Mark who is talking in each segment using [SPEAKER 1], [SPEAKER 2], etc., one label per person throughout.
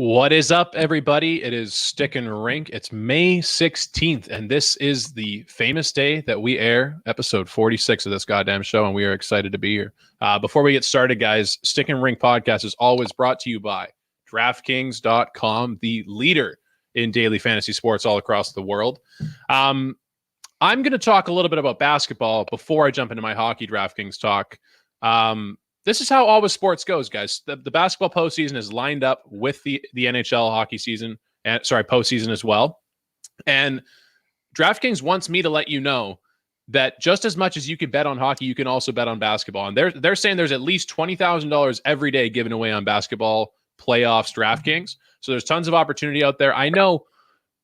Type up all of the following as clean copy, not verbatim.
[SPEAKER 1] What is up, everybody? It is StickinRink. It's May 16th, and this is the famous day that we air episode 46 of this goddamn show, and we are excited to be here. Before we get started, guys, StickinRink podcast is always brought to you by DraftKings.com, the leader in daily fantasy sports all across the world. I'm going to talk a little bit about basketball before I jump into my hockey DraftKings talk. This is how always sports goes, guys. The basketball postseason is lined up with the NHL hockey season, and postseason as well. And DraftKings wants me to let you know that just as much as you can bet on hockey, you can also bet on basketball. And they're saying there's at least $20,000 every day given away on basketball playoffs DraftKings. So there's tons of opportunity out there. I know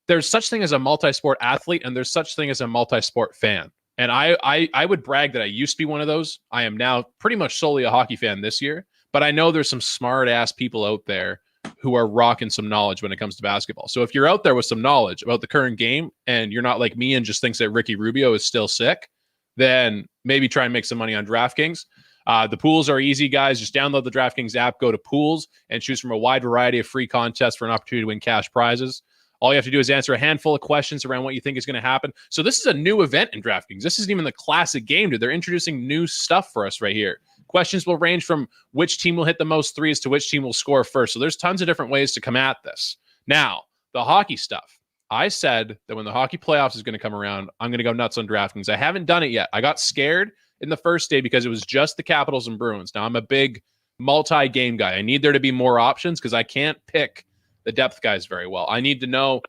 [SPEAKER 1] there's such thing as a multi-sport athlete, and there's such thing as a multi-sport fan. And I would brag that I used to be one of those. I am now pretty much solely a hockey fan this year. But I know there's some smart-ass people out there who are rocking some knowledge when it comes to basketball. So if you're out there with some knowledge about the current game and you're not like me and just thinks that Ricky Rubio is still sick, then maybe try and make some money on DraftKings. The pools are easy, guys. Just download the DraftKings app, go to pools, and choose from a wide variety of free contests for an opportunity to win cash prizes. All you have to do is answer a handful of questions around what you think is going to happen. So this is a new event in DraftKings. This isn't even the classic game, dude. They're introducing new stuff for us right here. Questions will range from which team will hit the most threes to which team will score first. So there's tons of different ways to come at this. Now, the hockey stuff. I said that when the hockey playoffs is going to come around, I'm going to go nuts on DraftKings. I haven't done it yet. I got scared in the first day because it was just the Capitals and Bruins. Now, I'm a big multi-game guy. I need there to be more options because I can't pick the depth guys very well. I need to know.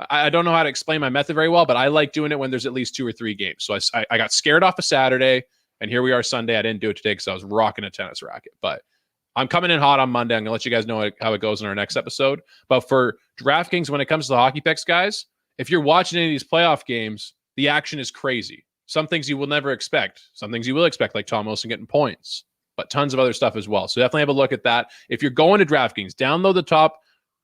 [SPEAKER 1] I don't know how to explain my method very well, but I like doing it when there's at least 2 or 3 games. So I got scared off a Saturday, and here we are Sunday. I didn't do it today because I was rocking a tennis racket. But I'm coming in hot on Monday. I'm going to let you guys know how it goes in our next episode. But for DraftKings, when it comes to the hockey picks, guys, if you're watching any of these playoff games, the action is crazy. Some things you will never expect. Some things you will expect, like Tom Wilson getting points, but tons of other stuff as well. So definitely have a look at that. If you're going to DraftKings, download the top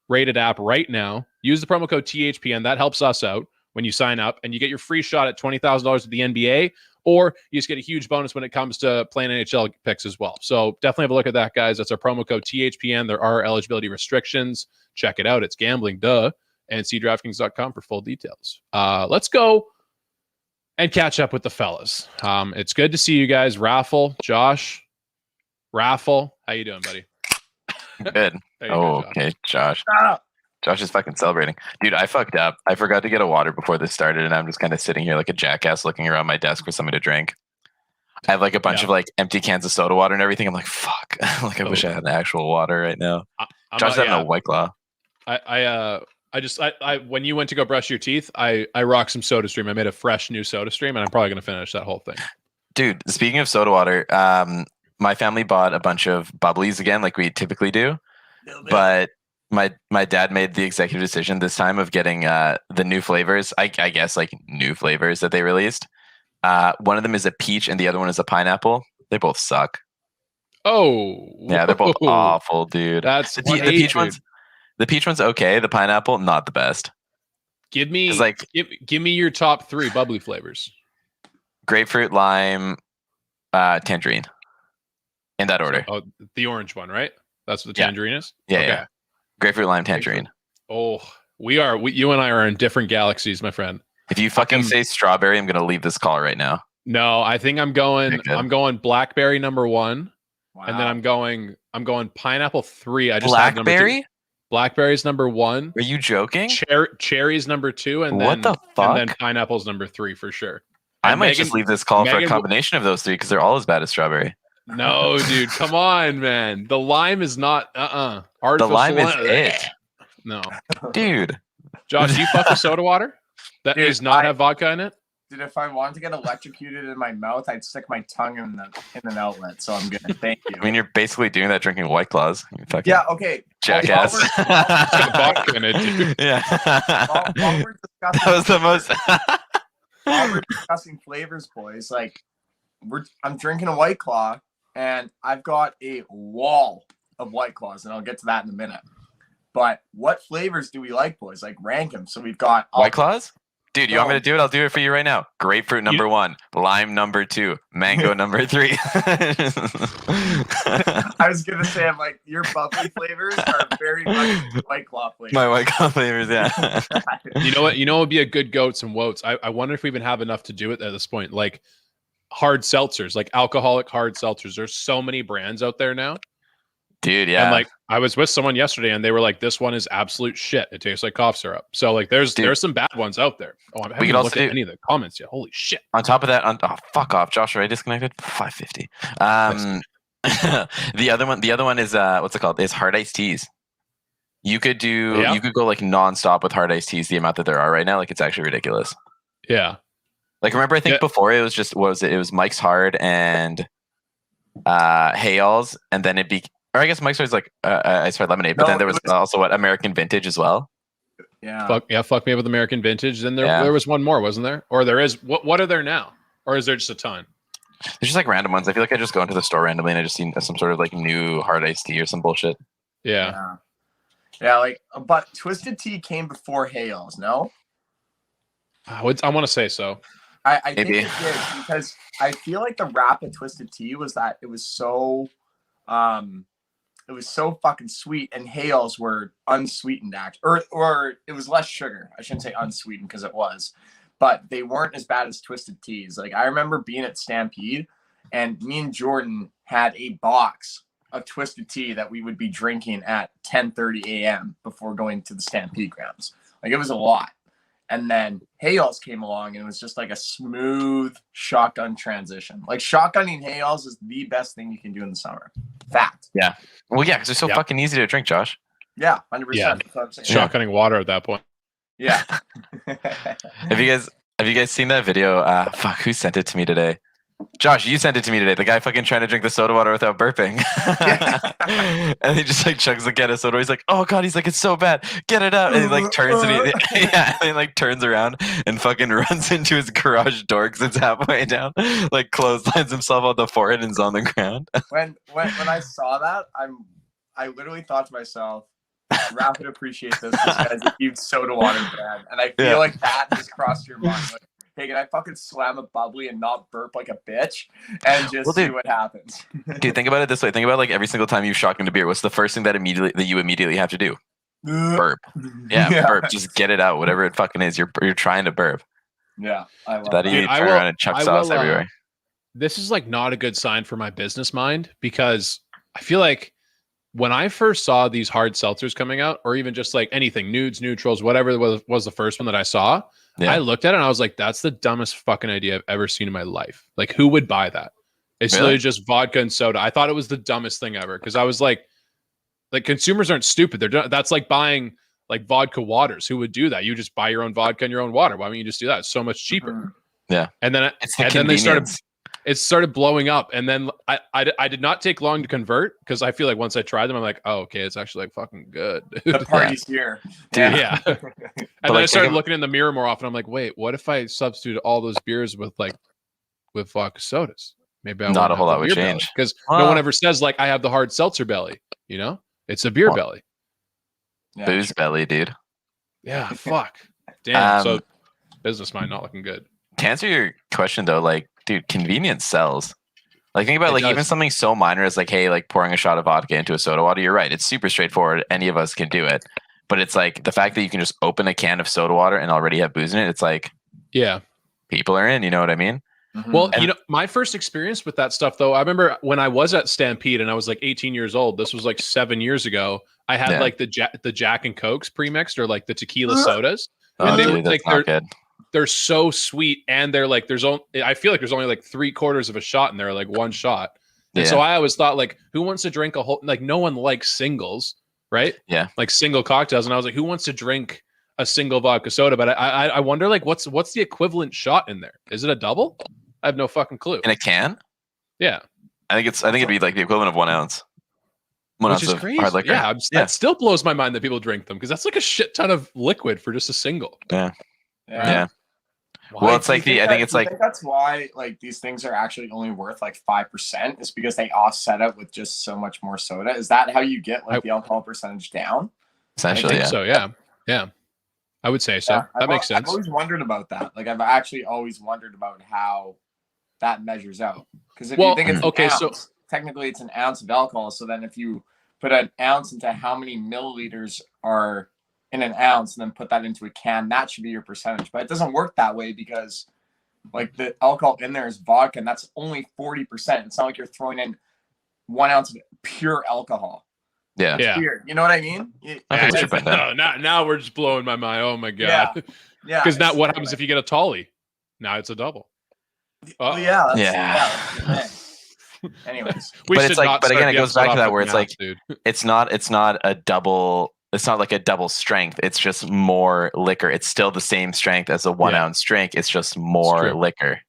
[SPEAKER 1] rated app right now. Use the promo code THPN. That helps us out when you sign up, and you get your free shot at $20,000 at the NBA, or you just get a huge bonus when it comes to playing NHL picks as well. So definitely have a look at that, guys. That's our promo code THPN. There are eligibility restrictions. Check it out. It's gambling, duh. And see DraftKings.com for full details. Let's go and catch up with the fellas. It's good to see you guys. Raffle, Josh, Raffle. How you doing, buddy?
[SPEAKER 2] Good. Oh, okay, Josh. Josh is fucking celebrating. Dude, I fucked up. I forgot to get a water before this started, and I'm just kind of sitting here like a jackass looking around my desk for something to drink. I have like a bunch of like empty cans of soda water and everything. I'm like, fuck. Like, I wish I had an actual water right now. Josh having a White Claw.
[SPEAKER 1] I when you went to go brush your teeth, I rocked some Soda Stream. I made a fresh new Soda Stream, and I'm probably going to finish that whole thing.
[SPEAKER 2] Dude, speaking of soda water, my family bought a bunch of bubblies again, like we typically do. But my dad made the executive decision this time of getting the new flavors. I guess like new flavors that they released. One of them is a peach, and the other one is a pineapple. They both suck.
[SPEAKER 1] Oh,
[SPEAKER 2] yeah, they're both awful, dude.
[SPEAKER 1] That's
[SPEAKER 2] the peach one's. The peach one's okay. The pineapple, not the best.
[SPEAKER 1] Give me your top 3 bubbly flavors.
[SPEAKER 2] Grapefruit, lime, tangerine. In that order.
[SPEAKER 1] Oh, the orange one, right? That's what the tangerine is?
[SPEAKER 2] Yeah, okay. Yeah. Grapefruit, lime, tangerine.
[SPEAKER 1] Oh, you and I are in different galaxies, my friend.
[SPEAKER 2] If you fucking say strawberry, I'm going to leave this call right now.
[SPEAKER 1] No, I think I'm going blackberry number 1. Wow. And then I'm going pineapple 3. I just
[SPEAKER 2] blackberry?
[SPEAKER 1] Blackberry's number 1.
[SPEAKER 2] Are you joking?
[SPEAKER 1] Cherry's number 2, and
[SPEAKER 2] what the fuck?
[SPEAKER 1] And then pineapple's number 3 for sure.
[SPEAKER 2] I might just leave this call for a combination of those 3 because they're all as bad as strawberry.
[SPEAKER 1] No, dude, come on, man. The lime is not
[SPEAKER 2] the lime is it.
[SPEAKER 1] No.
[SPEAKER 2] Dude.
[SPEAKER 1] Josh, do you fuck with soda water? That does not have vodka in it?
[SPEAKER 3] Dude, if I wanted to get electrocuted in my mouth, I'd stick my tongue in an outlet, so I'm good. Thank you.
[SPEAKER 2] I mean, you're basically doing that drinking White Claws.
[SPEAKER 3] Yeah, okay.
[SPEAKER 2] Jackass.
[SPEAKER 1] Vodka in it, dude.
[SPEAKER 2] Yeah.
[SPEAKER 3] While we're discussing,
[SPEAKER 2] that was the most...
[SPEAKER 3] while we're discussing flavors, boys, like, I'm drinking a White Claw, and I've got a wall of White Claws, and I'll get to that in a minute. But what flavors do we like, boys? Like, rank them. So we've got...
[SPEAKER 2] White Claws? Dude, you want me to do it? I'll do it for you right now. Grapefruit number 1, lime number 2, mango number 3.
[SPEAKER 3] I was gonna say, I'm like, your bubbly flavors are very much White Claw flavors.
[SPEAKER 2] My White Claw flavors, yeah.
[SPEAKER 1] You know what? You know what would be a good goats and woats? I wonder if we even have enough to do it at this point. Like hard seltzers, like alcoholic hard seltzers. There's so many brands out there now.
[SPEAKER 2] Dude, yeah.
[SPEAKER 1] And like I was with someone yesterday and they were like, this one is absolute shit. It tastes like cough syrup. So like there's some bad ones out there. Oh, I haven't looked at any of the comments yet. Holy shit.
[SPEAKER 2] On top of that, fuck off, Josh, are I disconnected? 550. The other one is what's it called? Is hard iced teas. You could go like nonstop with hard iced teas, the amount that there are right now. Like it's actually ridiculous.
[SPEAKER 1] Yeah.
[SPEAKER 2] Like remember, I think before it was just it was Mike's Hard and Hales, and then or I guess Mike's Hard is like Ice Hard Lemonade, but then there was also American Vintage as well.
[SPEAKER 3] Yeah.
[SPEAKER 1] Fuck me with American Vintage. Then there was one more, wasn't there? Or there is. What are there now? Or is there just a ton?
[SPEAKER 2] There's just like random ones. I feel like I just go into the store randomly and I just see some sort of like new hard iced tea or some bullshit.
[SPEAKER 1] Yeah.
[SPEAKER 3] Yeah, like, but Twisted Tea came before Hales, no?
[SPEAKER 1] I want to say so.
[SPEAKER 3] I think it did, because I feel like the rapid Twisted Tea was that it was so fucking sweet, and Hales were unsweetened, or it was less sugar. I shouldn't say unsweetened because it was, but they weren't as bad as Twisted Teas. Like I remember being at Stampede, and me and Jordan had a box of Twisted Tea that we would be drinking at 10:30 a.m. before going to the Stampede grounds. Like it was a lot. And then Hales came along and it was just like a smooth shotgun transition. Like shotgunning Hales is the best thing you can do in the summer. Fact.
[SPEAKER 2] Yeah. Well, yeah, because they're so fucking easy to drink, Josh.
[SPEAKER 3] Yeah, 100%.
[SPEAKER 1] Yeah. Shotgunning water at that point.
[SPEAKER 3] Yeah.
[SPEAKER 2] Have you guys seen that video? Fuck, who sent it to me today? Josh, you sent it to me today. The guy fucking trying to drink the soda water without burping. And he just like chugs the can of soda. He's like, oh god, he's like, it's so bad. Get it out. And he like turns and he like turns around and fucking runs into his garage door because it's halfway down. Like clotheslines himself on the forehead and is on the ground.
[SPEAKER 3] When I saw that, I literally thought to myself, Rapid appreciate this. This guy's a huge soda water fan. And I feel like that just crossed your mind. Like, hey, can I fucking slam a bubbly and not burp like a bitch and just see what happens?
[SPEAKER 2] Dude, think about it this way. Think about like every single time you shotgun a beer. What's the first thing that you immediately have to do? Burp. Yeah, burp. Just get it out. Whatever it fucking is. You're trying to burp.
[SPEAKER 3] Yeah, I love
[SPEAKER 2] that. You turn around and chuck sauce everywhere.
[SPEAKER 1] This is like not a good sign for my business mind because I feel like when I first saw these hard seltzers coming out, or even just like anything, nudes, neutrals, whatever was the first one that I saw, I looked at it and I was like, that's the dumbest fucking idea I've ever seen in my life. Like, who would buy that? It's literally just vodka and soda. I thought it was the dumbest thing ever because I was like consumers aren't stupid. That's like buying like vodka waters. Who would do that? You just buy your own vodka and your own water. Why don't you just do that? It's so much cheaper.
[SPEAKER 2] Yeah.
[SPEAKER 1] And then it started blowing up. And then I did not take long to convert because I feel like once I tried them, I'm like, oh, okay, it's actually like fucking good.
[SPEAKER 3] The party's here.
[SPEAKER 1] Yeah. And then I started looking in the mirror more often. I'm like, wait, what if I substitute all those beers with vodka sodas? Maybe I
[SPEAKER 2] not a whole lot would change
[SPEAKER 1] because no one ever says like I have the hard seltzer belly. You know, it's a beer belly.
[SPEAKER 2] Booze belly, dude.
[SPEAKER 1] Yeah. Fuck. Damn. So business mind not looking good.
[SPEAKER 2] To answer your question though, like, dude, convenience sells. Like, think about even something so minor as like, hey, like pouring a shot of vodka into a soda water. You're right. It's super straightforward. Any of us can do it. But it's like the fact that you can just open a can of soda water and already have booze in it. It's like,
[SPEAKER 1] yeah,
[SPEAKER 2] people are in. You know what I mean?
[SPEAKER 1] Mm-hmm. Well, my first experience with that stuff, though, I remember when I was at Stampede and I was like 18 years old. This was like 7 years ago. I had like the Jack and Cokes premixed or like the tequila sodas, and they were like they're so sweet, and they're like I feel like there's only like 3/4 of a shot in there, like one shot. And so I always thought like, who wants to drink a whole, like no one likes singles, right?
[SPEAKER 2] Yeah, like
[SPEAKER 1] single cocktails, and I was like, who wants to drink a single vodka soda? But I wonder like what's the equivalent shot in there? Is it a double? I have no fucking clue.
[SPEAKER 2] In a can?
[SPEAKER 1] Yeah,
[SPEAKER 2] I think it'd be like the equivalent of 1 ounce.
[SPEAKER 1] Which is crazy. Hard liquor. Yeah, that still blows my mind that people drink them because that's like a shit ton of liquid for just a single.
[SPEAKER 2] Yeah. Well, it's like I think
[SPEAKER 3] that's why like these things are actually only worth like 5% is because they offset it with just so much more soda. Is that how you get like the alcohol percentage down?
[SPEAKER 2] Essentially,
[SPEAKER 1] I think so. Yeah. I would say so.
[SPEAKER 3] Yeah,
[SPEAKER 1] that makes sense.
[SPEAKER 3] I've always wondered about that. Like I've actually always wondered about how that measures out. Because if you think it's an ounce, technically it's an ounce of alcohol. So then if you put an ounce into how many milliliters are in an ounce and then put that into a can, that should be your percentage. But it doesn't work that way because like the alcohol in there is vodka and that's only 40%. It's not like you're throwing in 1 ounce of pure alcohol.
[SPEAKER 2] Yeah.
[SPEAKER 1] Yeah.
[SPEAKER 3] Weird. You know what I mean?
[SPEAKER 1] Now we're just blowing my mind. Oh my God.
[SPEAKER 3] Yeah.
[SPEAKER 1] Because now what happens if you get a tally? Now it's a double.
[SPEAKER 3] Well, anyways,
[SPEAKER 2] but again, it goes back to that where it's like, dude. it's not a double. It's not like a double strength. It's just more liquor. It's still the same strength as a 1 ounce drink. It's just more liquor.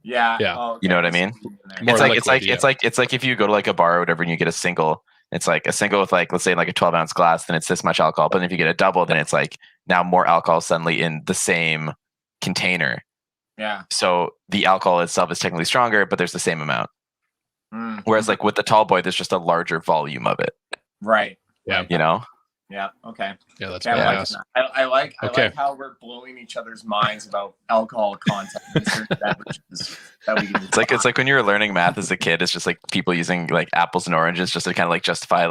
[SPEAKER 3] Yeah.
[SPEAKER 1] Oh,
[SPEAKER 2] okay. You know what I mean? It's like if you go to like a bar or whatever and you get a single. It's like a single with like, let's say like a 12 ounce glass, then it's this much alcohol. But then if you get a double, then it's like now more alcohol suddenly in the same container.
[SPEAKER 3] Yeah.
[SPEAKER 2] So the alcohol itself is technically stronger, but there's the same amount. Whereas like with the tall boy, there's just a larger volume of it.
[SPEAKER 3] Right.
[SPEAKER 1] Yeah.
[SPEAKER 2] You know?
[SPEAKER 3] Yeah. Okay.
[SPEAKER 1] Yeah, that's
[SPEAKER 3] badass. I like how we're blowing each other's minds about alcohol content in certain beverages that we can
[SPEAKER 2] it's like when you were learning math as a kid, it's just like people using like apples and oranges just to kind of like justify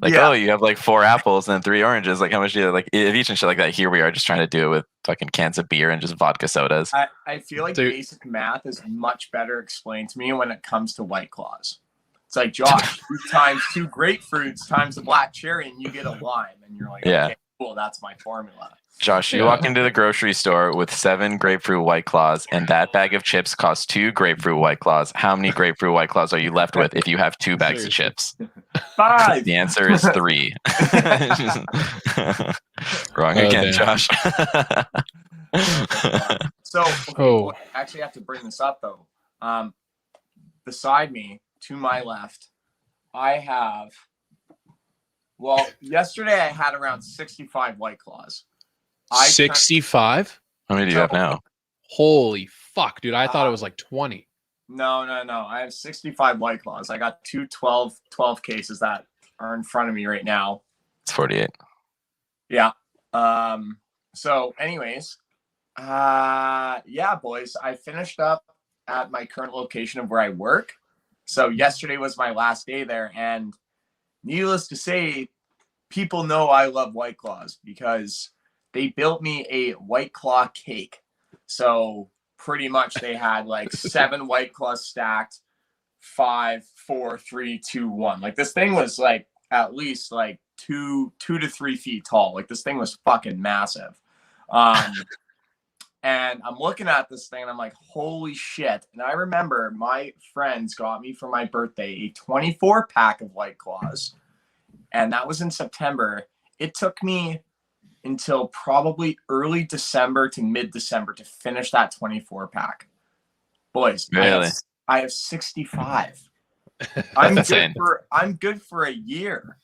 [SPEAKER 2] oh, you have like 4 apples and 3 oranges. Like how much do you like of each and shit like that? Here we are just trying to do it with fucking cans of beer and just vodka sodas.
[SPEAKER 3] I feel like basic math is much better explained to me when it comes to White Claws. It's like, Josh, 2 times 2 grapefruits times the black cherry and you get a lime. And you're like, okay, cool, that's my formula.
[SPEAKER 2] Josh, you walk into the grocery store with 7 grapefruit White Claws and that bag of chips costs 2 grapefruit White Claws. How many grapefruit White Claws are you left with if you have 2 bags of chips?
[SPEAKER 3] 5.
[SPEAKER 2] The answer is 3. Wrong again, Josh.
[SPEAKER 3] So, I actually have to bring this up though. Beside me, to my left, I have. Well, yesterday I had around 65 White Claws.
[SPEAKER 1] 65?
[SPEAKER 2] How many do you have now?
[SPEAKER 1] Holy fuck, dude! I thought it was like 20.
[SPEAKER 3] No. I have 65 White Claws. I got 2 12 cases that are in front of me right now.
[SPEAKER 2] It's 48.
[SPEAKER 3] Yeah. So, anyways, boys, I finished up at my current location of where I work. So yesterday was my last day there, and needless to say, people know I love White Claws because they built me a White Claw cake. So pretty much they had like 7 White Claws stacked, 5, 4, 3, 2, 1. Like this thing was like at least like 2 to 3 feet tall. Like this thing was fucking massive. And I'm looking at this thing and I'm like, holy shit. And I remember my friends got me for my birthday a 24 pack of White Claws. And that was in September. It took me until probably early December to mid-December to finish that 24 pack. Boys,
[SPEAKER 2] really?
[SPEAKER 3] I have 65. I'm good for a year.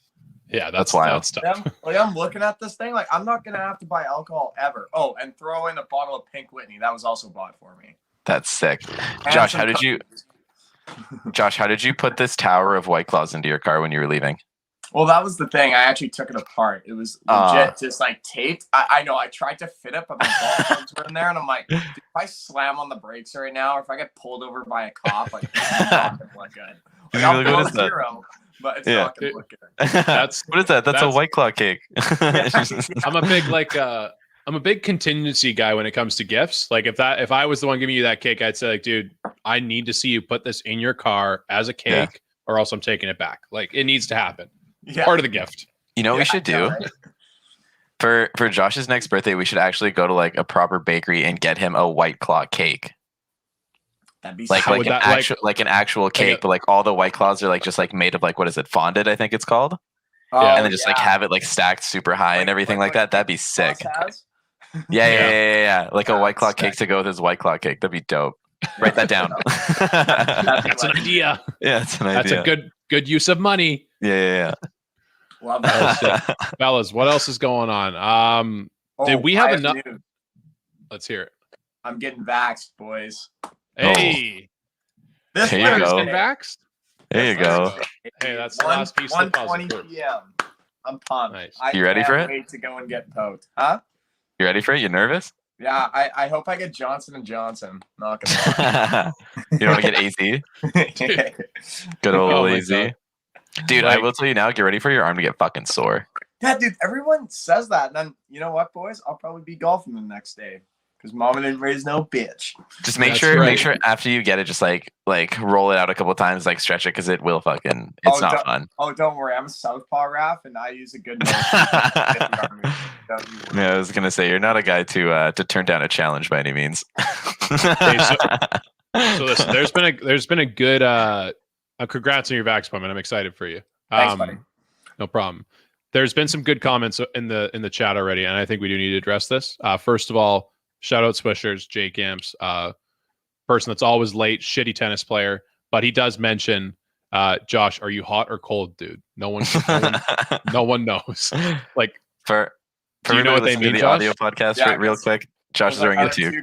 [SPEAKER 1] Yeah, that's wild stuff.
[SPEAKER 3] I'm looking at this thing like I'm not gonna have to buy alcohol ever. Oh, and throw in a bottle of Pink Whitney. That was also bought for me.
[SPEAKER 2] That's sick. Josh, how did you put this tower of White Claws into your car when you were leaving?
[SPEAKER 3] Well, that was the thing. I actually took it apart. It was legit just like taped. I know. I tried to fit it, but my ball plugs were in there, and I'm like, if I slam on the brakes right now, or if I get pulled over by a cop, like it's not gonna look good. Like, I'll blow 0. But it's not gonna look good.
[SPEAKER 2] What is that? That's a White Claw cake.
[SPEAKER 1] I'm a big contingency guy when it comes to gifts. Like if I was the one giving you that cake, I'd say like, dude, I need to see you put this in your car as a cake, or else I'm taking it back. Like it needs to happen. Yeah. Part of the gift.
[SPEAKER 2] You know what we should do? Right? For Josh's next birthday, we should actually go to like a proper bakery and get him a White Claw cake.
[SPEAKER 3] That'd be
[SPEAKER 2] like an actual cake, but like all the White Claws are like just like made of like what is it, fondant? I think it's called. And then just like have it like stacked super high and everything like that. That'd be sick. Yeah. Like a White Claw cake to go with his White Claw cake. That'd be dope. Write that down.
[SPEAKER 1] That's an idea.
[SPEAKER 2] Yeah, it's an idea.
[SPEAKER 1] That's a good use of money.
[SPEAKER 2] Yeah.
[SPEAKER 3] Love that.
[SPEAKER 1] Fellas, what else is going on? Did we have enough? Let's hear it.
[SPEAKER 3] I'm getting vaxxed, boys.
[SPEAKER 1] Hey.
[SPEAKER 3] This
[SPEAKER 2] there you go.
[SPEAKER 1] Vaxxed?
[SPEAKER 2] There you go.
[SPEAKER 1] Hey, that's the last piece of the puzzle.
[SPEAKER 3] 1:20 p.m. I'm pumped.
[SPEAKER 1] Nice.
[SPEAKER 2] You ready for it?
[SPEAKER 3] Wait to go and get poked. Huh?
[SPEAKER 2] You ready for it? You nervous?
[SPEAKER 3] Yeah, I hope I get Johnson and Johnson. Not gonna
[SPEAKER 2] You don't want to get AZ? Good old AZ. Dude, I will tell you now, get ready for your arm to get fucking sore.
[SPEAKER 3] Yeah, dude, everyone says that. And then, you know what, boys? I'll probably be golfing the next day. Because mama didn't raise no bitch.
[SPEAKER 2] Just make sure after you get it, just like roll it out a couple times, like stretch it, because it will fucking, it's not fun.
[SPEAKER 3] Oh, don't worry. I'm a southpaw Raf, and I use a good motion.
[SPEAKER 2] Yeah, I was going to say, you're not a guy to turn down a challenge by any means.
[SPEAKER 1] Okay, so listen, there's been a good congrats on your vax appointment. I'm excited for you.
[SPEAKER 3] Thanks, buddy.
[SPEAKER 1] No problem. There's been some good comments in the chat already, and I think we do need to address this. First of all, shout out Swishers, Jake Amps, person that's always late, shitty tennis player, but he does mention, Josh, are you hot or cold, dude? No one knows. Like,
[SPEAKER 2] for
[SPEAKER 1] do you know what they mean,
[SPEAKER 2] the
[SPEAKER 1] Josh?
[SPEAKER 2] Audio podcast, real quick. Josh is wearing a too.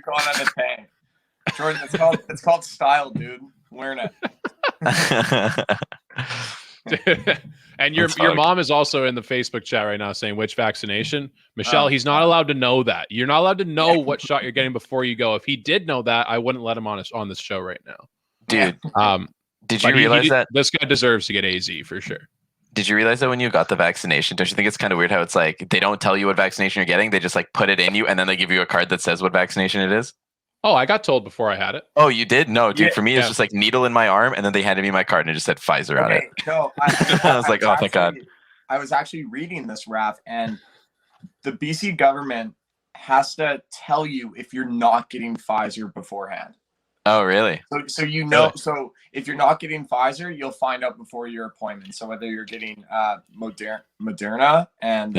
[SPEAKER 3] Jordan, it's called style, dude. I'm wearing
[SPEAKER 1] it. And your mom is also in the Facebook chat right now saying which vaccination. Michelle, he's not allowed to know that. You're not allowed to know what shot you're getting before you go. If he did know that, I wouldn't let him on this show right now.
[SPEAKER 2] Dude, did you realize that
[SPEAKER 1] this guy deserves to get AZ for sure?
[SPEAKER 2] Did you realize that when you got the vaccination, don't you think it's kind of weird how it's like they don't tell you what vaccination you're getting, they just like put it in you and then they give you a card that says what vaccination it is?
[SPEAKER 1] Oh, I got told before I had it.
[SPEAKER 2] Oh, you did? No, dude. For me, it's just like needle in my arm, and then they handed me my card and it just said Pfizer on it.
[SPEAKER 3] No,
[SPEAKER 2] I was like, oh, thank God.
[SPEAKER 3] I was actually reading this, Raph, and the BC government has to tell you if you're not getting Pfizer beforehand.
[SPEAKER 2] Oh, really?
[SPEAKER 3] So you know, so if you're not getting Pfizer, you'll find out before your appointment. So whether you're getting Moderna and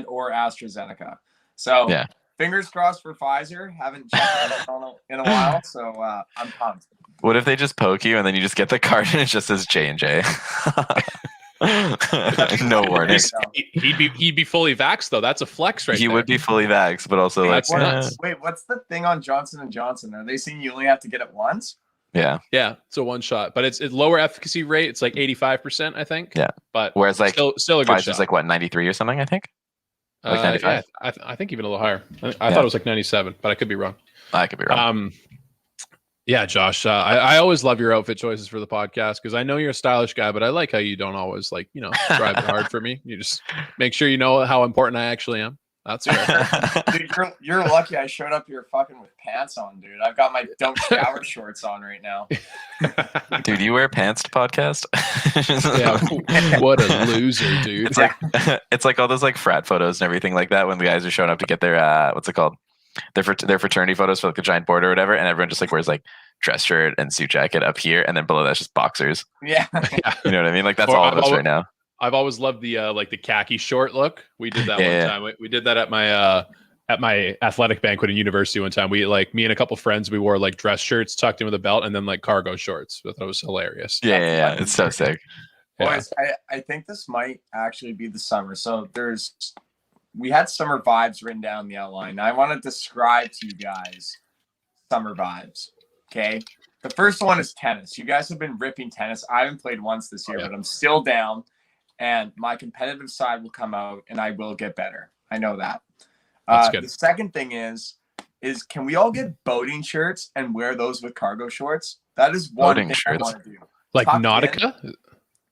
[SPEAKER 3] or AstraZeneca. So fingers crossed for Pfizer. Haven't checked in a while, so I'm pumped.
[SPEAKER 2] What if they just poke you and then you just get the card and it just says J&J? No warning.
[SPEAKER 1] He'd be fully vaxxed though. That's a flex, right?
[SPEAKER 2] He would be fully vaxxed, but also
[SPEAKER 1] that's nuts.
[SPEAKER 3] Wait, what's the thing on Johnson and Johnson? Are they saying you only have to get it once?
[SPEAKER 2] Yeah,
[SPEAKER 1] it's a one shot, but it's lower efficacy rate. It's like 85%, I think.
[SPEAKER 2] Yeah,
[SPEAKER 1] but
[SPEAKER 2] whereas like
[SPEAKER 1] still a good
[SPEAKER 2] Pfizer's
[SPEAKER 1] shot.
[SPEAKER 2] like what 93 or something, I think. Like 95.
[SPEAKER 1] Yeah, I think even a little higher. I thought it was like 97, but I could be wrong.
[SPEAKER 2] I could be wrong.
[SPEAKER 1] Yeah, Josh, I always love your outfit choices for the podcast because I know you're a stylish guy, but I like how you don't always drive it hard for me. You just make sure you know how important I actually am. That's fair.
[SPEAKER 3] Dude, you're lucky I showed up here fucking with pants on, dude. I've got my don't shower shorts on right now.
[SPEAKER 2] Dude, you wear pants to podcast?
[SPEAKER 1] Yeah, what a loser, dude.
[SPEAKER 2] It's like all those like frat photos and everything like that when the guys are showing up to get their what's it called? Their fraternity photos for like the giant board or whatever, and everyone just like wears like dress shirt and suit jacket up here, and then below that's just boxers.
[SPEAKER 3] Yeah.
[SPEAKER 2] You know what I mean? Like that's all of us right now.
[SPEAKER 1] I've always loved the like the khaki short look. We did that one time. We did that at my athletic banquet in university one time. We me and a couple friends, we wore like dress shirts tucked in with a belt and then like cargo shorts. I thought it was hilarious.
[SPEAKER 2] Yeah. It's so sick.
[SPEAKER 3] Boys, I think this might actually be the summer. So we had summer vibes written down in the outline. Now I want to describe to you guys summer vibes. Okay. The first one is tennis. You guys have been ripping tennis. I haven't played once this year, but I'm still down. And my competitive side will come out and I will get better. I know that.
[SPEAKER 1] That's good.
[SPEAKER 3] The second thing is can we all get boating shirts and wear those with cargo shorts? That is one
[SPEAKER 2] boating
[SPEAKER 3] thing
[SPEAKER 2] shirts.
[SPEAKER 3] I want to do.
[SPEAKER 1] Like Nautica?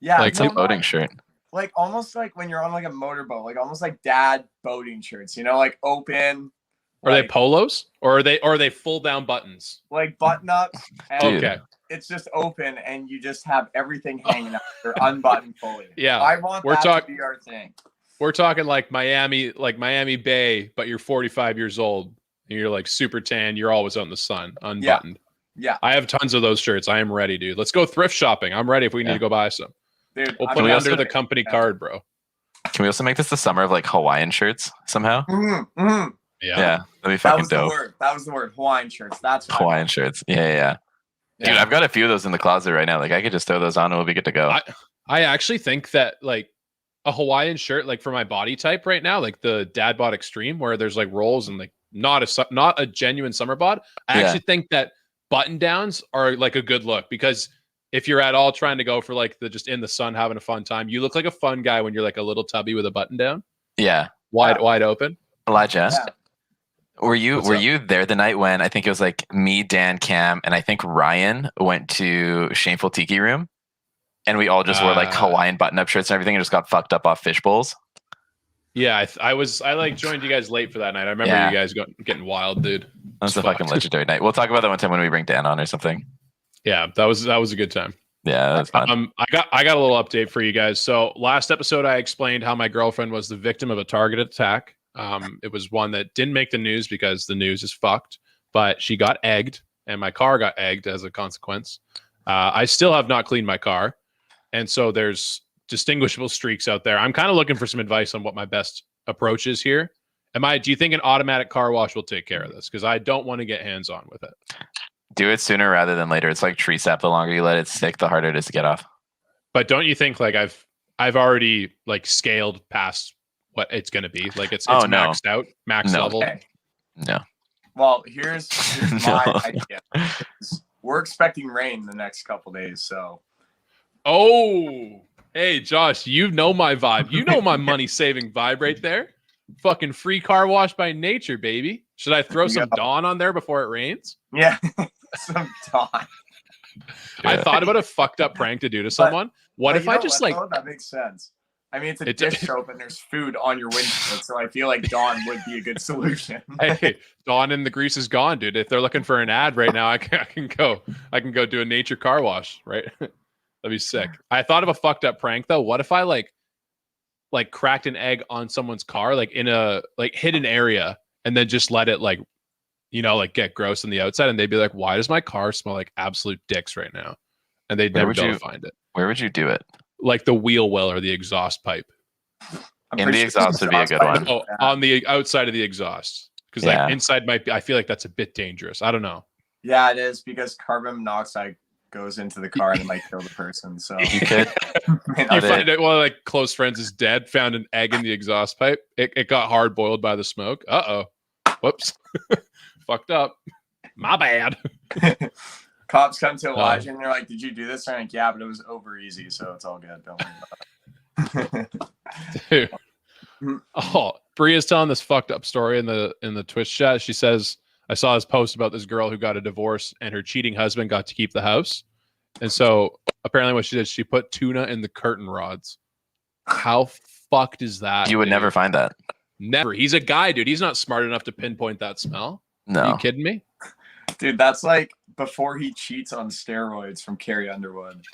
[SPEAKER 3] Yeah.
[SPEAKER 2] Like a boating shirt.
[SPEAKER 3] Like almost like when you're on like a motorboat, like almost like dad boating shirts, like open.
[SPEAKER 1] Are they polos or are they full down buttons?
[SPEAKER 3] Like button ups.
[SPEAKER 1] Okay.
[SPEAKER 3] It's just open and you just have everything hanging out or unbuttoned fully.
[SPEAKER 1] Yeah.
[SPEAKER 3] I want that to be our thing.
[SPEAKER 1] We're talking like Miami Bay, but you're 45 years old and you're like super tan. You're always out in the sun, unbuttoned.
[SPEAKER 3] Yeah.
[SPEAKER 1] I have tons of those shirts. I am ready, dude. Let's go thrift shopping. I'm ready if we need to go buy some.
[SPEAKER 3] Dude,
[SPEAKER 1] we'll put it under the company card, bro.
[SPEAKER 2] Can we also make this the summer of like Hawaiian shirts somehow?
[SPEAKER 3] Mm-hmm.
[SPEAKER 1] Yeah,
[SPEAKER 2] that'd be fucking dope.
[SPEAKER 3] That was the word. Hawaiian shirts. That's what
[SPEAKER 2] Hawaiian shirts. Yeah. Dude, I've got a few of those in the closet right now. Like I could just throw those on and we'll be good to go.
[SPEAKER 1] I actually think that like a Hawaiian shirt, like for my body type right now, like the dad bod extreme where there's like rolls and like not a genuine summer bod. I actually think that button downs are like a good look because if you're at all trying to go for like the just in the sun having a fun time, you look like a fun guy when you're like a little tubby with a button down.
[SPEAKER 2] Yeah.
[SPEAKER 1] Wide open.
[SPEAKER 2] Elijah,
[SPEAKER 3] Yeah.
[SPEAKER 2] were you
[SPEAKER 1] What's up?
[SPEAKER 2] there the night when I think it was like me, Dan, Cam, and I think Ryan went to Shameful Tiki Room, and we all just wore like Hawaiian button-up shirts and everything, and just got fucked up off fish bowls?
[SPEAKER 1] Yeah, I like joined you guys late for that night. I remember you guys getting wild, dude.
[SPEAKER 2] That's a fucking legendary night. We'll talk about that one time when we bring Dan on or something.
[SPEAKER 1] Yeah, that was a good time.
[SPEAKER 2] Yeah, that was fun.
[SPEAKER 1] I got a little update for you guys. So last episode, I explained how my girlfriend was the victim of a targeted attack. It was one that didn't make the news because the news is fucked, but she got egged, and my car got egged as a consequence. I still have not cleaned my car, and so there's distinguishable streaks out there. I'm kind of looking for some advice on what my best approach is here. Do you think an automatic car wash will take care of this? Because I don't want to get hands-on with it.
[SPEAKER 2] Do it sooner rather than later. It's like tree sap. The longer you let it stick, the harder it is to get off.
[SPEAKER 1] But don't you think like I've already like scaled past what it's going to be? Like it's maxed out, max level.
[SPEAKER 3] Okay.
[SPEAKER 2] No.
[SPEAKER 3] Well, here's my idea. We're expecting rain the next couple days, so.
[SPEAKER 1] Oh, hey Josh, you know my vibe. You know my money-saving vibe right there. Fucking free car wash by nature, baby. Should I throw some Dawn on there before it rains?
[SPEAKER 3] Yeah, some Dawn.
[SPEAKER 1] I thought about a fucked up prank to do to someone. What if I just like?
[SPEAKER 3] That makes sense. I mean, it's a dish soap and there's food on your windshield, so I feel like Dawn would be a good solution.
[SPEAKER 1] Hey, Dawn and the grease is gone, dude. If they're looking for an ad right now, I can go do a nature car wash, right? That'd be sick. I thought of a fucked up prank though. What if I like cracked an egg on someone's car, like in a like hidden area, and then just let it like get gross on the outside, and they'd be like, "Why does my car smell like absolute dicks right now?" And they'd never be able to find it.
[SPEAKER 2] Where would you do it?
[SPEAKER 1] Like the wheel well or the exhaust pipe.
[SPEAKER 2] In the exhaust would be a good one.
[SPEAKER 1] Oh, on the outside of the exhaust, because like inside might be. I feel like that's a bit dangerous. I don't know.
[SPEAKER 3] Yeah, it is because carbon monoxide goes into the car and it might kill the person. So
[SPEAKER 2] you could.
[SPEAKER 1] You find out one of like close friends is dead. Found an egg in the exhaust pipe. It got hard boiled by the smoke. Whoops. Fucked up. My bad.
[SPEAKER 3] Cops come to Elijah and they're like, "Did you do this?" I'm like, "Yeah, but it was over easy, so it's all good. Don't worry about
[SPEAKER 1] it." Dude. Oh, Bria's telling this fucked up story in the Twitch chat. She says, I saw this post about this girl who got a divorce and her cheating husband got to keep the house. And so apparently what she did, she put tuna in the curtain rods. How fucked is that?
[SPEAKER 2] You would never find that.
[SPEAKER 1] Never. He's a guy, dude. He's not smart enough to pinpoint that smell.
[SPEAKER 2] No.
[SPEAKER 1] Are you kidding me?
[SPEAKER 3] Dude, that's like before he cheats on steroids from Carrie Underwood.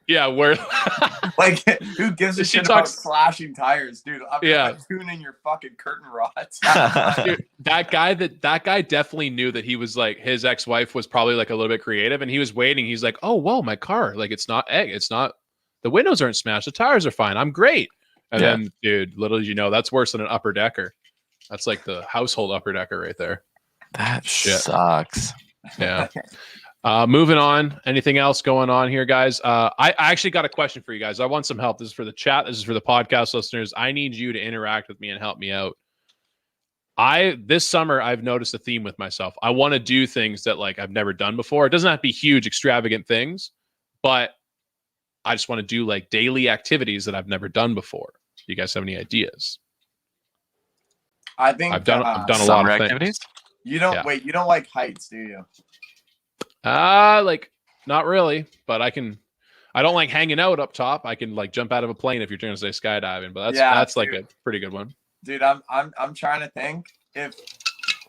[SPEAKER 1] Yeah, where
[SPEAKER 3] like who gives a shit about slashing tires, dude? I'm tuning your fucking curtain rods.
[SPEAKER 1] Dude, that guy definitely knew that he was like his ex-wife was probably like a little bit creative, and he was waiting. He's like, "Oh, whoa, my car, like it's not the windows aren't smashed, the tires are fine, I'm great." And then, dude, little did you know, that's worse than an upper decker. That's like the household upper decker right there.
[SPEAKER 2] That shit sucks.
[SPEAKER 1] Yeah. Moving on. Anything else going on here, guys? I actually got a question for you guys. I want some help. This is for the chat. This is for the podcast listeners. I need you to interact with me and help me out. This summer, I've noticed a theme with myself. I want to do things that like I've never done before. It doesn't have to be huge, extravagant things, but I just want to do like daily activities that I've never done before. Do you guys have any ideas?
[SPEAKER 3] I think
[SPEAKER 1] I've done a lot of activities.
[SPEAKER 3] You don't wait. You don't like heights, do you?
[SPEAKER 1] Like not really, but I don't like hanging out up top. I can like jump out of a plane if you're trying to say skydiving, but that's like a pretty good one.
[SPEAKER 3] Dude, I'm trying to think if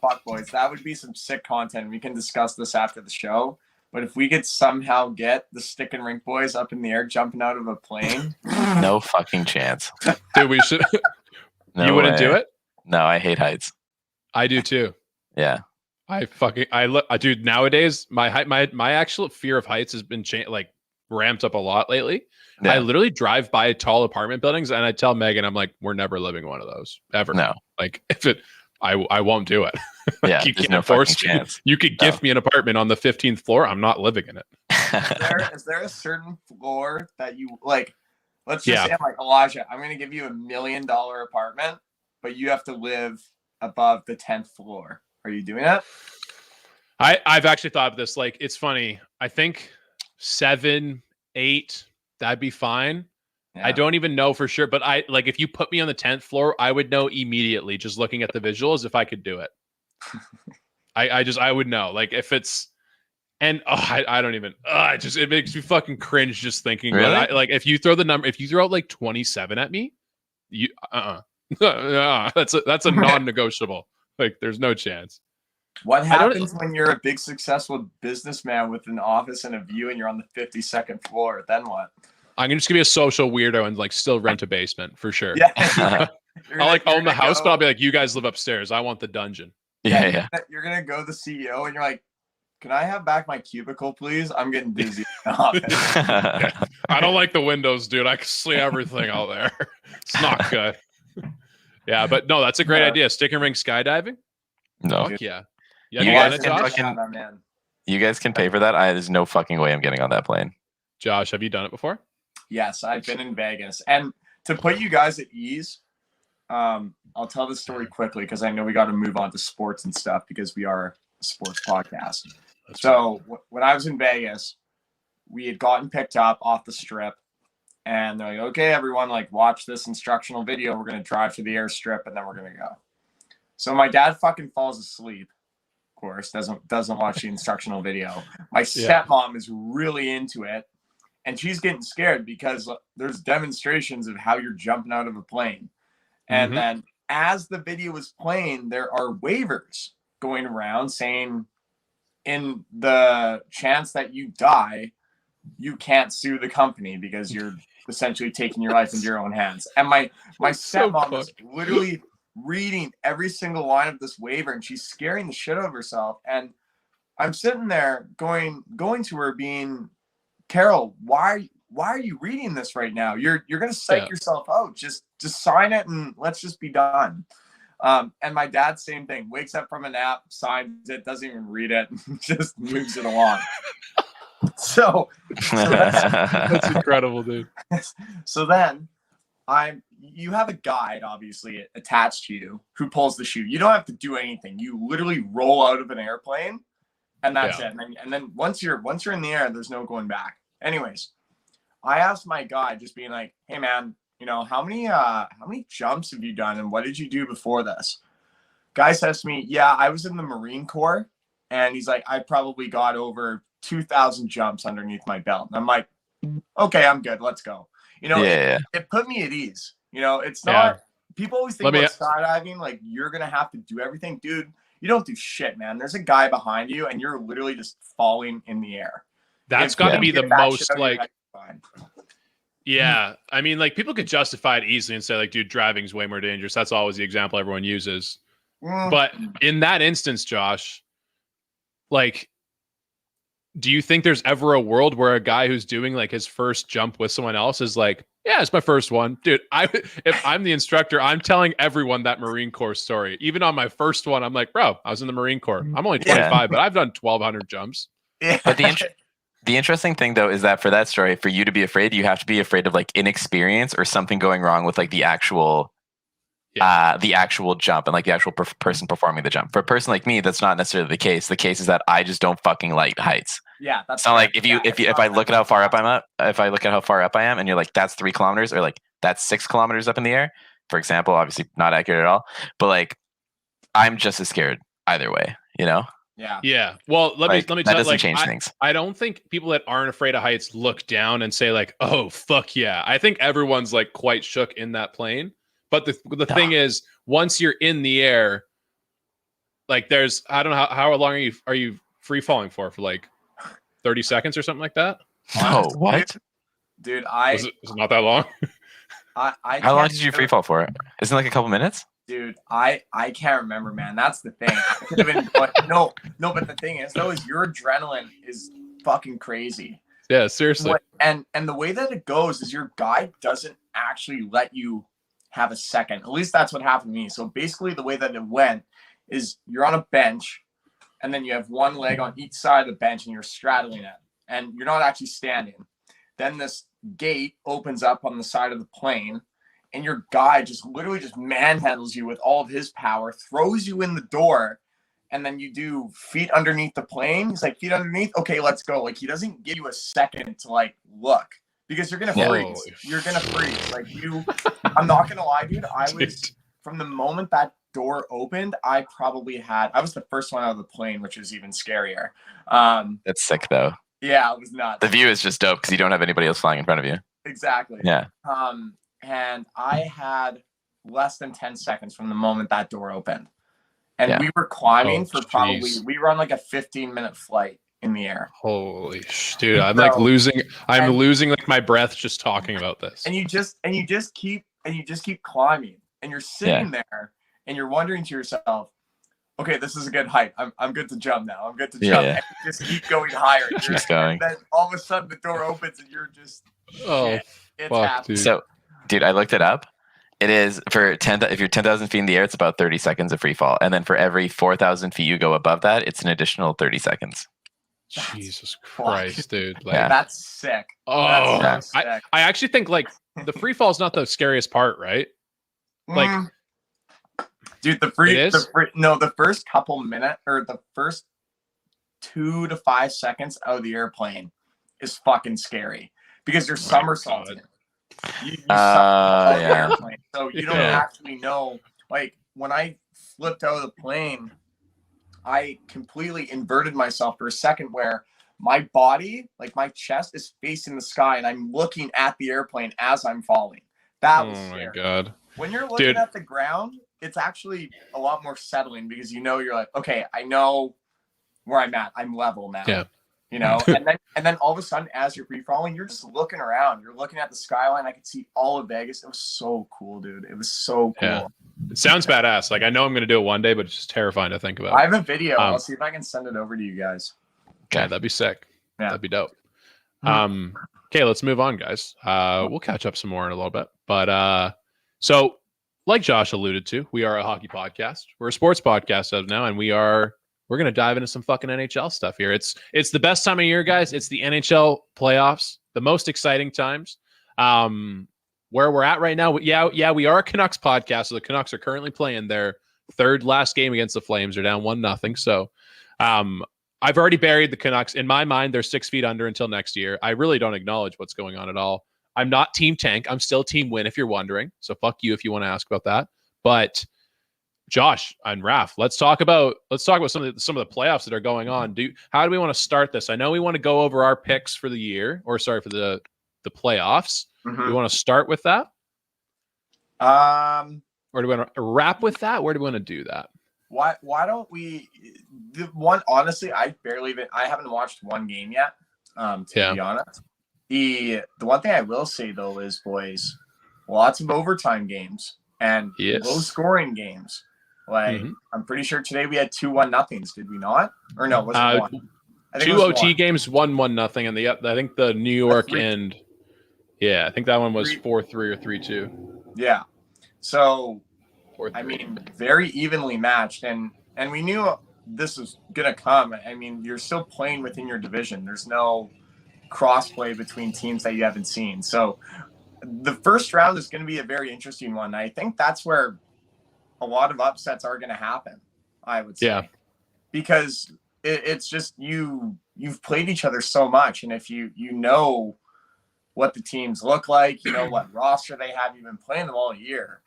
[SPEAKER 3] fuck boys, that would be some sick content. We can discuss this after the show. But if we could somehow get the StickinRink boys up in the air jumping out of a plane,
[SPEAKER 2] no fucking chance.
[SPEAKER 1] Dude, we should. You wouldn't do it?
[SPEAKER 2] No, I hate heights.
[SPEAKER 1] I do too.
[SPEAKER 2] Yeah.
[SPEAKER 1] Dude, nowadays my actual fear of heights has been ramped up a lot lately. Yeah. I literally drive by tall apartment buildings and I tell Megan, I'm like, we're never living in one of those ever.
[SPEAKER 2] No.
[SPEAKER 1] Like I won't do it.
[SPEAKER 2] Yeah,
[SPEAKER 1] you can't force me. You could gift me an apartment on the 15th floor. I'm not living in it.
[SPEAKER 3] Is there a certain floor that you like? Let's just say I'm like, Elijah, I'm going to give you $1 million apartment, but you have to live above the 10th floor. Are you doing that?
[SPEAKER 1] I've actually thought of this. Like, it's funny. I think 7, 8, that'd be fine. I don't even know for sure, but I like if you put me on the 10th floor, I would know immediately just looking at the visuals if I could do it. I would know. Like if it's and I don't even it makes me fucking cringe just thinking about it. Like if you throw out like 27 at me, you that's a non-negotiable. Like there's no chance.
[SPEAKER 3] What happens when you're a big successful businessman with an office and a view and you're on the 52nd floor? Then what?
[SPEAKER 1] I'm just gonna be a social weirdo and like still rent a basement for sure.
[SPEAKER 3] Yeah.
[SPEAKER 1] I'll like own the house, but I'll be like, you guys live upstairs. I want the dungeon.
[SPEAKER 2] Yeah.
[SPEAKER 3] You're gonna go the CEO and you're like, can I have back my cubicle, please? I'm getting busy. I
[SPEAKER 1] don't like the windows, dude. I can see everything out there. It's not good. Yeah, but no, that's a great idea. StickinRink skydiving?
[SPEAKER 2] No.
[SPEAKER 1] Fuck yeah.
[SPEAKER 2] You guys can pay for that. There's no fucking way I'm getting on that plane.
[SPEAKER 1] Josh, have you done it before?
[SPEAKER 3] Yes, I've been in Vegas. And to put you guys at ease, I'll tell this story quickly because I know we got to move on to sports and stuff because we are a sports podcast. When I was in Vegas, we had gotten picked up off the strip and they're like, okay, everyone, like watch this instructional video. We're going to drive to the airstrip and then we're going to go. So my dad fucking falls asleep. Of course, doesn't watch the instructional video. My stepmom is really into it. And she's getting scared because there's demonstrations of how you're jumping out of a plane. And then as the video is playing, there are waivers going around saying, in the chance that you die, you can't sue the company because you're essentially taking your life into your own hands. And my stepmom was literally reading every single line of this waiver and she's scaring the shit out of herself. And I'm sitting there going to her being, Carol, why are you reading this right now? You're gonna psych yourself out. Just sign it and let's just be done. And my dad, same thing, wakes up from a nap, signs it, doesn't even read it, just moves it along. So
[SPEAKER 1] that's incredible, dude.
[SPEAKER 3] So then you have a guide obviously attached to you who pulls the chute. You don't have to do anything. You literally roll out of an airplane and that's it. And then once you're in the air, there's no going back. Anyways, I asked my guide, just being like, hey man, how many jumps have you done and what did you do before this? Guy says to me, yeah, I was in the Marine Corps. And he's like, I probably got over 2,000 jumps underneath my belt. And I'm like, okay, I'm good. Let's go. It put me at ease. It's not, people always think about skydiving, like you're going to have to do everything. Dude, you don't do shit, man. There's a guy behind you and you're literally just falling in the air.
[SPEAKER 1] That's got to be the most like, yeah. I mean, like people could justify it easily and say like, dude, driving's way more dangerous. That's always the example everyone uses. But in that instance, Josh, like, do you think there's ever a world where a guy who's doing like his first jump with someone else is like, yeah, it's my first one, dude. If I'm the instructor, I'm telling everyone that Marine Corps story. Even on my first one, I'm like, bro, I was in the Marine Corps. I'm only 25, but I've done 1,200 jumps.
[SPEAKER 2] Yeah. But the interesting thing though is that for that story, for you to be afraid, you have to be afraid of like inexperience or something going wrong with like the actual jump and like the actual person performing the jump. For a person like me, that's not necessarily the case. The case is that I just don't fucking like heights.
[SPEAKER 3] Yeah, that's
[SPEAKER 2] not like if I look at how far up I am, and you're like that's 3 kilometers or like that's 6 kilometers up in the air, for example, obviously not accurate at all, but like I'm just as scared either way,
[SPEAKER 1] Yeah. Well, let me
[SPEAKER 2] that doesn't change things.
[SPEAKER 1] I don't think people that aren't afraid of heights look down and say like, oh fuck yeah. I think everyone's like quite shook in that plane. But the thing is, once you're in the air, like there's, I don't know how long are you free falling for like 30 seconds or something like that?
[SPEAKER 2] No, what?
[SPEAKER 3] Dude,
[SPEAKER 1] is it not that long?
[SPEAKER 2] How long did you free fall for? Isn't it like a couple minutes?
[SPEAKER 3] Dude, I can't remember, man. That's the thing. I could have been, but no. But the thing is, though, is your adrenaline is fucking crazy.
[SPEAKER 1] Yeah, seriously.
[SPEAKER 3] And the way that it goes is your guide doesn't actually let you have a second. At least that's what happened to me. So basically the way that it went is you're on a bench and then you have one leg on each side of the bench and you're straddling it and you're not actually standing. Then this gate opens up on the side of the plane and your guy just literally just manhandles you with all of his power, throws you in the door, and then you do feet underneath the plane. He's like, feet underneath? Okay, let's go. Like he doesn't give you a second to like look. because you're gonna freeze. You're gonna freeze. Like I'm not gonna lie, dude. I was from the moment that door opened, I was the first one out of the plane, which was even scarier.
[SPEAKER 2] That's sick though.
[SPEAKER 3] Yeah, it was nuts.
[SPEAKER 2] The view is just dope because you don't have anybody else flying in front of you.
[SPEAKER 3] Exactly.
[SPEAKER 2] Yeah.
[SPEAKER 3] And I had less than 10 seconds from the moment that door opened. And we were climbing for we were on like a 15-minute flight in the air.
[SPEAKER 1] Holy dude, I'm like losing like my breath just talking about this.
[SPEAKER 3] And you just keep climbing, and you're sitting there and you're wondering to yourself, okay, this is a good height. I'm good to jump now. I'm good to jump. And you just keep going higher. And then all of a sudden the door opens and you're just it's happening.
[SPEAKER 2] So, dude, I looked it up. It is if you're 10,000 feet in the air, it's about 30 seconds of free fall. And then for every 4,000 feet you go above that, it's an additional 30 seconds.
[SPEAKER 1] Jesus Christ, dude. Like,
[SPEAKER 3] that's sick.
[SPEAKER 1] Oh,
[SPEAKER 3] that's so sick.
[SPEAKER 1] I actually think like the free fall is not the scariest part, right? Like,
[SPEAKER 3] dude, the first couple minutes or the first 2 to 5 seconds out of the airplane is fucking scary because you're somersaulting. You airplane, so you don't actually know. Like when I flipped out of the plane, I completely inverted myself for a second where my body, like my chest, is facing the sky and I'm looking at the airplane as I'm falling. That was scary.
[SPEAKER 1] Oh my god.
[SPEAKER 3] When you're looking at the ground, it's actually a lot more settling because you're like, okay, I know where I'm at. I'm level now.
[SPEAKER 1] Yeah.
[SPEAKER 3] You know, and then all of a sudden, as you're free falling, you're just looking around. You're looking at the skyline. I could see all of Vegas. It was so cool, dude. It was so cool.
[SPEAKER 1] Yeah. It sounds badass. Like I know I'm gonna do it one day, but it's just terrifying to think about.
[SPEAKER 3] I have a video. I'll see if I can send it over to you guys.
[SPEAKER 1] Okay, that'd be sick. Yeah, that'd be dope. Okay, let's move on, guys. We'll catch up some more in a little bit. But so like Josh alluded to, we are a hockey podcast. We're a sports podcast as of now, and we're going to dive into some fucking NHL stuff here. It's the best time of year, guys. It's the NHL playoffs, the most exciting times. Where we're at right now, we are a Canucks podcast, so the Canucks are currently playing their third last game against the Flames. They're down 1-0. So I've already buried the Canucks. In my mind, they're 6 feet under until next year. I really don't acknowledge what's going on at all. I'm not Team Tank. I'm still Team Win, if you're wondering. So fuck you if you want to ask about that. But Josh and Raph, let's talk about some of the playoffs that are going on. How do we want to start this? I know we want to go over our picks for the year, for the playoffs.
[SPEAKER 3] Mm-hmm.
[SPEAKER 1] We want to start with that, or do we want to wrap with that? Where do we want to do that?
[SPEAKER 3] Why don't we? The one, honestly, I haven't watched one game yet. To be honest, the one thing I will say though is, boys, lots of overtime games and low scoring games. Like I'm pretty sure today we had 2-1 nothings, did we not? Or no, was it one? I think
[SPEAKER 1] 2 OT games, 1-1 and I think the New York I think that one was 4-3 or 3-2.
[SPEAKER 3] Yeah. So
[SPEAKER 1] 4-3.
[SPEAKER 3] I mean, very evenly matched, and we knew this was gonna come. I mean, you're still playing within your division. There's no crossplay between teams that you haven't seen. So the first round is going to be a very interesting one. I think that's where a lot of upsets are going to happen, I would say. Because it's just you've played each other so much, and if you know what the teams look like, you know what roster they have, you've been playing them all year.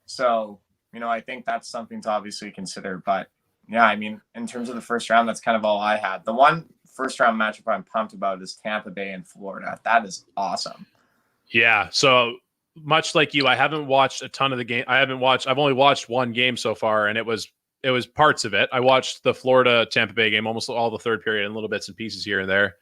[SPEAKER 3] So, I think that's something to obviously consider. But yeah, I mean, in terms of the first round, that's kind of all I had. The one first round matchup I'm pumped about is Tampa Bay and Florida. That is awesome.
[SPEAKER 1] Yeah. So much like you, I haven't watched a ton of the game. I've only watched one game so far, and it was parts of it. I watched the Florida Tampa Bay game, almost all the third period and little bits and pieces here and there.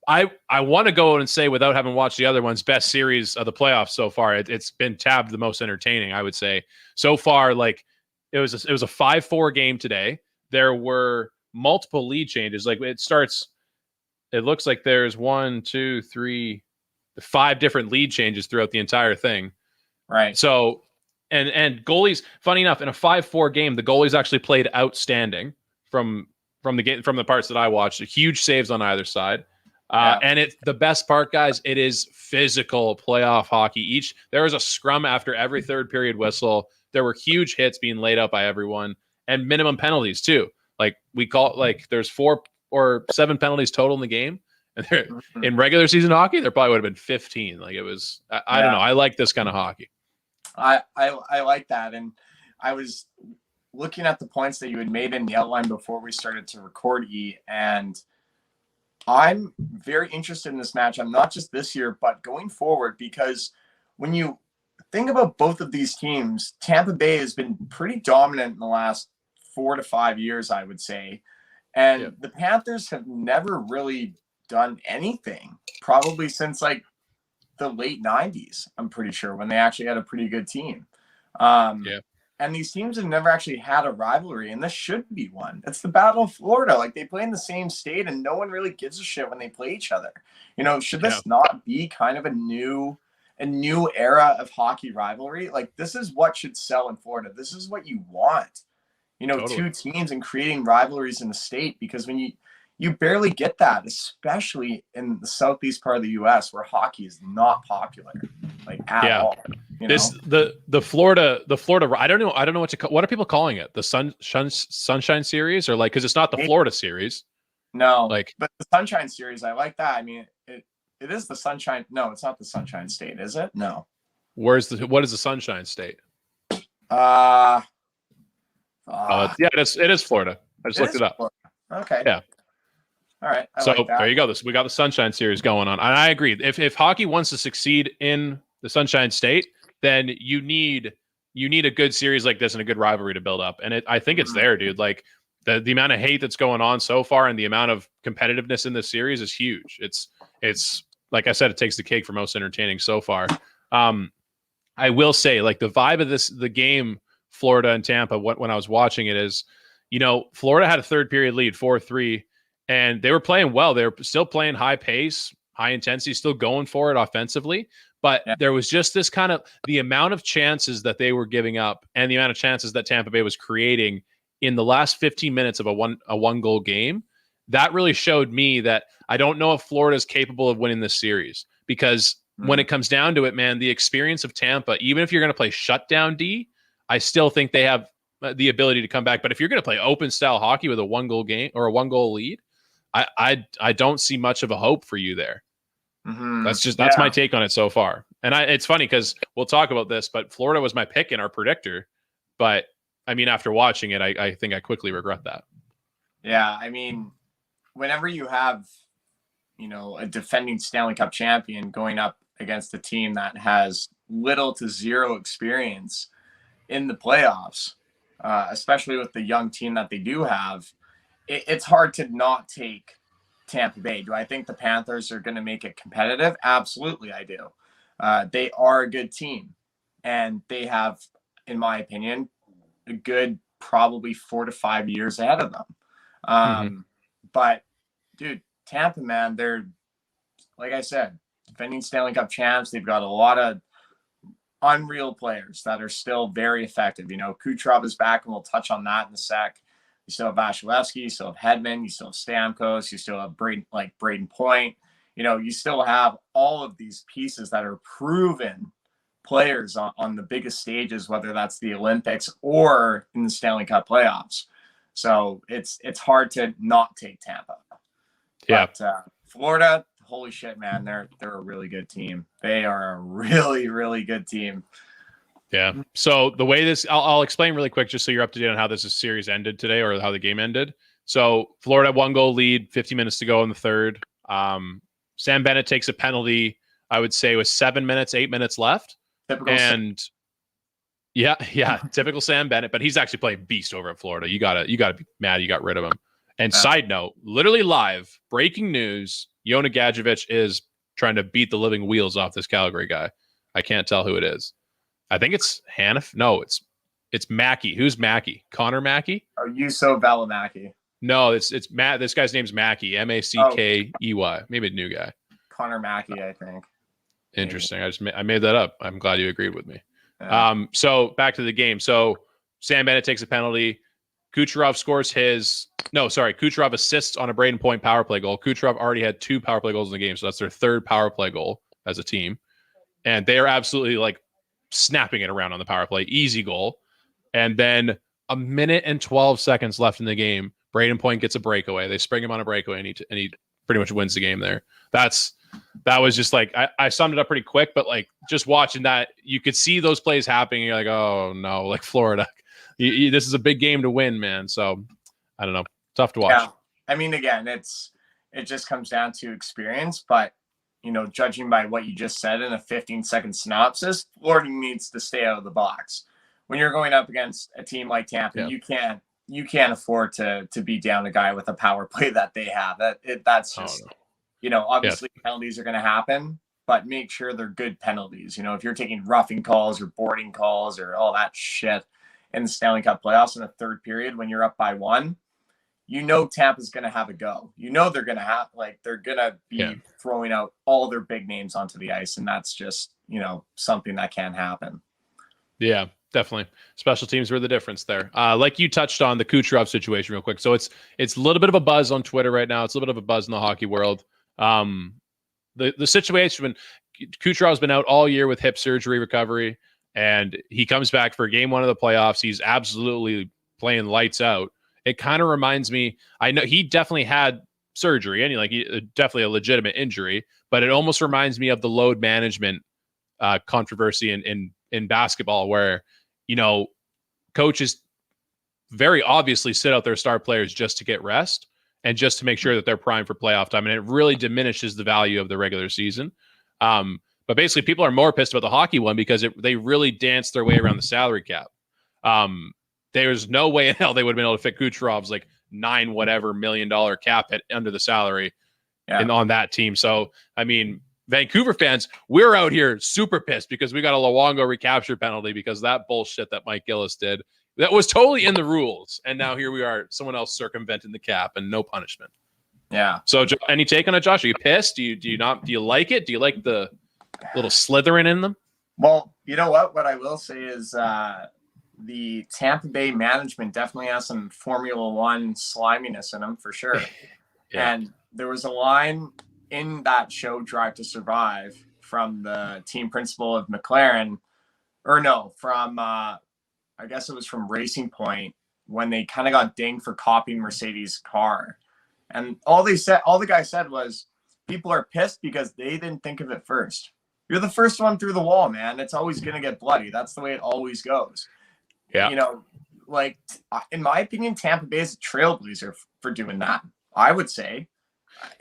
[SPEAKER 1] I want to go and say, without having watched the other ones, best series of the playoffs so far. It's been tabbed the most entertaining, I would say. So far, like it was a 5-4 game today. There were multiple lead changes. Like it looks like there's 1, 2, 3, 5 different lead changes throughout the entire thing.
[SPEAKER 3] Right.
[SPEAKER 1] So, and goalies, funny enough, in a 5-4 game, the goalies actually played outstanding from the parts that I watched. Huge saves on either side. And it's the best part, guys. It is physical playoff hockey. There was a scrum after every third period whistle. There were huge hits being laid out by everyone, and minimum penalties too. Like there's 4 or 7 penalties total in the game, And in regular season hockey, there probably would have been 15. Like it was, I don't know. I like this kind of hockey.
[SPEAKER 3] I like that. And I was looking at the points that you had made in the outline before we started to record, and I'm very interested in this match. I'm not just this year, but going forward, because when you think about both of these teams, Tampa Bay has been pretty dominant in the last 4 to 5 years, I would say. And the Panthers have never really done anything, probably since like the late 90s, I'm pretty sure, when they actually had a pretty good team. And these teams have never actually had a rivalry, and this should be one. It's the Battle of Florida. Like, they play in the same state, and no one really gives a shit when they play each other. You know, should this not be kind of a new era of hockey rivalry? Like, this is what should sell in Florida. This is what you want. You know, two teams and creating rivalries in the state, because when you barely get that, especially in the southeast part of the U.S. where hockey is not popular, like at all. You know?
[SPEAKER 1] The Florida. I don't know what to call. What are people calling it? The Sunshine Series, or like, because it's not the Florida Series.
[SPEAKER 3] No,
[SPEAKER 1] like,
[SPEAKER 3] but the Sunshine Series, I like that. I mean, it is the Sunshine. No, it's not the Sunshine State, is it? No.
[SPEAKER 1] What is the Sunshine State? It is Florida. I just looked it up.
[SPEAKER 3] Florida. Okay.
[SPEAKER 1] Yeah.
[SPEAKER 3] All right.
[SPEAKER 1] So there you go. We got the Sunshine Series going on. And I agree. If hockey wants to succeed in the Sunshine State, then you need a good series like this and a good rivalry to build up. And I think it's there, dude. Like the amount of hate that's going on so far and the amount of competitiveness in this series is huge. It's like I said, it takes the cake for most entertaining so far. I will say, like, the vibe of the game, Florida and Tampa, when I was watching it is, you know, Florida had a third period lead, 4-3. And they were playing well. They were still playing high pace, high intensity, still going for it offensively. But there was just this kind of the amount of chances that they were giving up and the amount of chances that Tampa Bay was creating in the last 15 minutes of a one goal game. That really showed me that I don't know if Florida is capable of winning this series, because when it comes down to it, man, the experience of Tampa, even if you're going to play shutdown D, I still think they have the ability to come back. But if you're going to play open style hockey with a 1-goal game or a 1-goal lead, I don't see much of a hope for you there. That's my take on it so far. And it's funny because we'll talk about this, but Florida was my pick in our predictor. But I mean, after watching it, I think I quickly regret that.
[SPEAKER 3] Yeah, I mean, whenever you have, you know, a defending Stanley Cup champion going up against a team that has little to zero experience in the playoffs, especially with the young team that they do have, it's hard to not take Tampa Bay. Do I think the Panthers are going to make it competitive? Absolutely, I do. They are a good team, and they have, in my opinion, a good probably 4 to 5 years ahead of them. But, dude, Tampa, man, they're, like I said, defending Stanley Cup champs. They've got a lot of unreal players that are still very effective. You know, Kucherov is back, and we'll touch on that in a sec. You still have Vasilevsky, you still have Hedman, you still have Stamkos, you still have Braden Point. You know, you still have all of these pieces that are proven players on the biggest stages, whether that's the Olympics or in the Stanley Cup playoffs. So it's hard to not take Tampa.
[SPEAKER 1] Yeah.
[SPEAKER 3] But Florida, holy shit, man, they're a really good team. They are a really, really good team.
[SPEAKER 1] Yeah. So the way this, I'll explain really quick, just so you're up to date on how this series ended today, or how the game ended. So Florida 1-goal lead, 50 minutes to go in the third. Sam Bennett takes a penalty, I would say, with 8 minutes left.
[SPEAKER 3] Typical
[SPEAKER 1] typical Sam Bennett, but he's actually playing beast over at Florida. You gotta be mad you got rid of him. And side note, literally live breaking news: Yona Gadjevich is trying to beat the living wheels off this Calgary guy. I can't tell who it is. I think it's Hanif. No, it's Mackey. Who's Mackey? Connor Mackey?
[SPEAKER 3] Oh, Juuso Välimäki.
[SPEAKER 1] No, it's Matt. This guy's name's Mackey. Mackey. Maybe a new guy.
[SPEAKER 3] Connor Mackey, I think.
[SPEAKER 1] Interesting. I made that up. I'm glad you agreed with me.
[SPEAKER 3] Yeah.
[SPEAKER 1] So back to the game. So Sam Bennett takes a penalty. Kucherov assists on a Braden Point power play goal. Kucherov already had 2 power play goals in the game, so that's their 3rd power play goal as a team. And they are absolutely like snapping it around on the power play. Easy goal. And then 1 minute and 12 seconds left in the game. Braden Point gets a breakaway. They spring him on a breakaway, and he pretty much wins the game there. That was just like, I summed it up pretty quick, but like just watching that, you could see those plays happening. You're like, oh no, like Florida, this is a big game to win, man. So I don't know, tough to watch.
[SPEAKER 3] Yeah. I mean, again, it just comes down to experience, but judging by what you just said in a 15-second synopsis, Florida needs to stay out of the box. When you're going up against a team like Tampa, you can't afford to be down a guy with a power play that they have. That's just, obviously penalties are going to happen, but make sure they're good penalties. If you're taking roughing calls or boarding calls or all that shit in the Stanley Cup playoffs in the third period when you're up by 1, Tampa's going to have a go. They're going to be throwing out all their big names onto the ice, and that's just, something that can happen. Yeah,
[SPEAKER 1] definitely. Special teams were the difference there. Like you touched on the Kucherov situation real quick. So it's a little bit of a buzz on Twitter right now. It's a little bit of a buzz in the hockey world. The situation when Kucherov's been out all year with hip surgery recovery, and he comes back for game 1 of the playoffs. He's absolutely playing lights out. It kind of reminds me, I know he definitely had surgery and definitely a legitimate injury, but it almost reminds me of the load management controversy in basketball where, coaches very obviously sit out their star players just to get rest and just to make sure that they're primed for playoff time. And it really diminishes the value of the regular season. But basically people are more pissed about the hockey one because they really danced their way around the salary cap. There's no way in hell they would have been able to fit Kucherov's like $9 million cap hit under the salary and on that team. So, I mean, Vancouver fans, we're out here super pissed because we got a Luongo recapture penalty because of that bullshit that Mike Gillis did. That was totally in the rules. And now here we are, someone else circumventing the cap and no punishment.
[SPEAKER 3] Yeah.
[SPEAKER 1] So any take on it, Josh? Are you pissed? Do you not? Do you like it? Do you like the little slithering in them?
[SPEAKER 3] Well, you know what? What I will say is the Tampa Bay management definitely has some Formula One sliminess in them for sure. And there was a line in that show, Drive to Survive, from the team principal of McLaren, from I guess it was from Racing Point, when they kind of got dinged for copying Mercedes' car. And all the guy said was, people are pissed because they didn't think of it first. You're the first one through the wall, man. It's always going to get bloody. That's the way it always goes. Yeah. In my opinion, Tampa Bay is a trailblazer for doing that, I would say.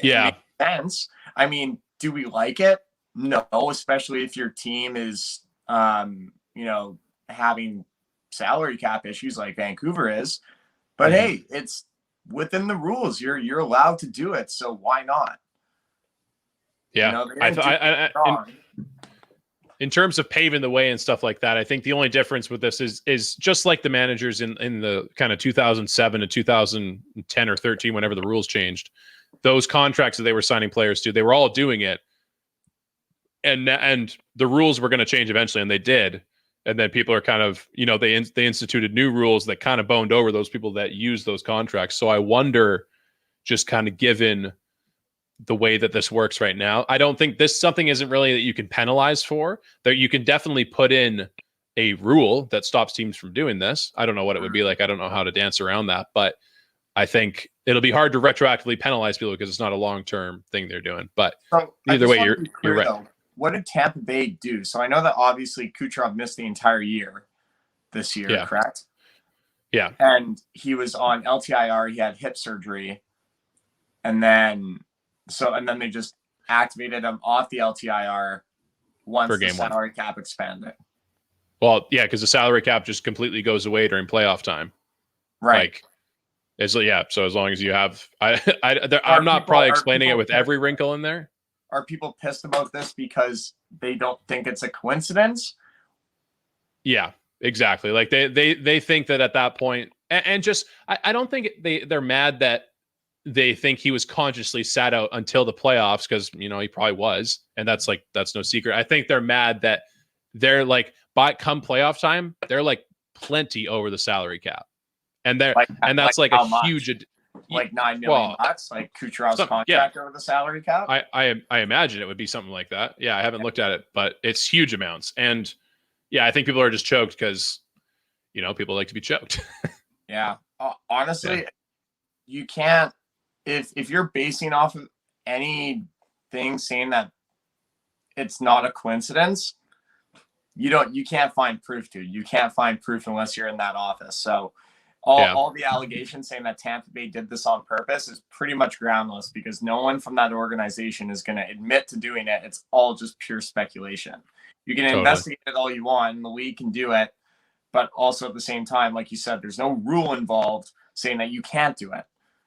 [SPEAKER 1] Yeah.
[SPEAKER 3] It makes sense. I mean, do we like it? No, especially if your team is, having salary cap issues like Vancouver is. But hey, it's within the rules. You're allowed to do it, so why not?
[SPEAKER 1] Yeah, in terms of paving the way and stuff like that, I think the only difference with this is just like the managers in the kind of 2007 to 2010 or 13, whenever the rules changed, those contracts that they were signing players to, they were all doing it, and the rules were going to change eventually, and they did. And then people are kind of, they instituted new rules that kind of boned over those people that use those contracts. So I wonder, just kind of given the way that this works right now, I don't think something isn't really that you can penalize for. That you can definitely put in a rule that stops teams from doing this. I don't know what it would be like. I don't know how to dance around that, but I think it'll be hard to retroactively penalize people because it's not a long-term thing they're doing. But either way, you're right.
[SPEAKER 3] Though, what did Tampa Bay do? So I know that obviously Kucherov missed the entire year this year, correct?
[SPEAKER 1] Yeah.
[SPEAKER 3] And he was on LTIR. He had hip surgery. And then they just activated him off the LTIR once the salary cap expanded.
[SPEAKER 1] Well, yeah, because the salary cap just completely goes away during playoff time.
[SPEAKER 3] Right.
[SPEAKER 1] So as long as you have, I'm not probably explaining it with every wrinkle in there.
[SPEAKER 3] Are people pissed about this because they don't think it's a coincidence?
[SPEAKER 1] Yeah, exactly. Like they think that at that point, and just I don't think they're mad that they think he was consciously sat out until the playoffs because he probably was, and that's no secret. I think they're mad that they're like, by come playoff time, they're like plenty over the salary cap, and that's like a huge.
[SPEAKER 3] Like $9 million, like Kucherov's contract over the salary cap.
[SPEAKER 1] I imagine it would be something like that. Yeah, I haven't looked at it, but it's huge amounts. And yeah, I think people are just choked because people like to be choked.
[SPEAKER 3] Yeah, honestly, you can't if you're basing off of anything saying that it's not a coincidence, you can't find proof, dude. You can't find proof unless you're in that office. So all the allegations saying that Tampa Bay did this on purpose is pretty much groundless, because no one from that organization is going to admit to doing it. It's all just pure speculation. You can investigate it all you want, and the league can do it, but also at the same time, like you said, there's no rule involved saying that you can't do it.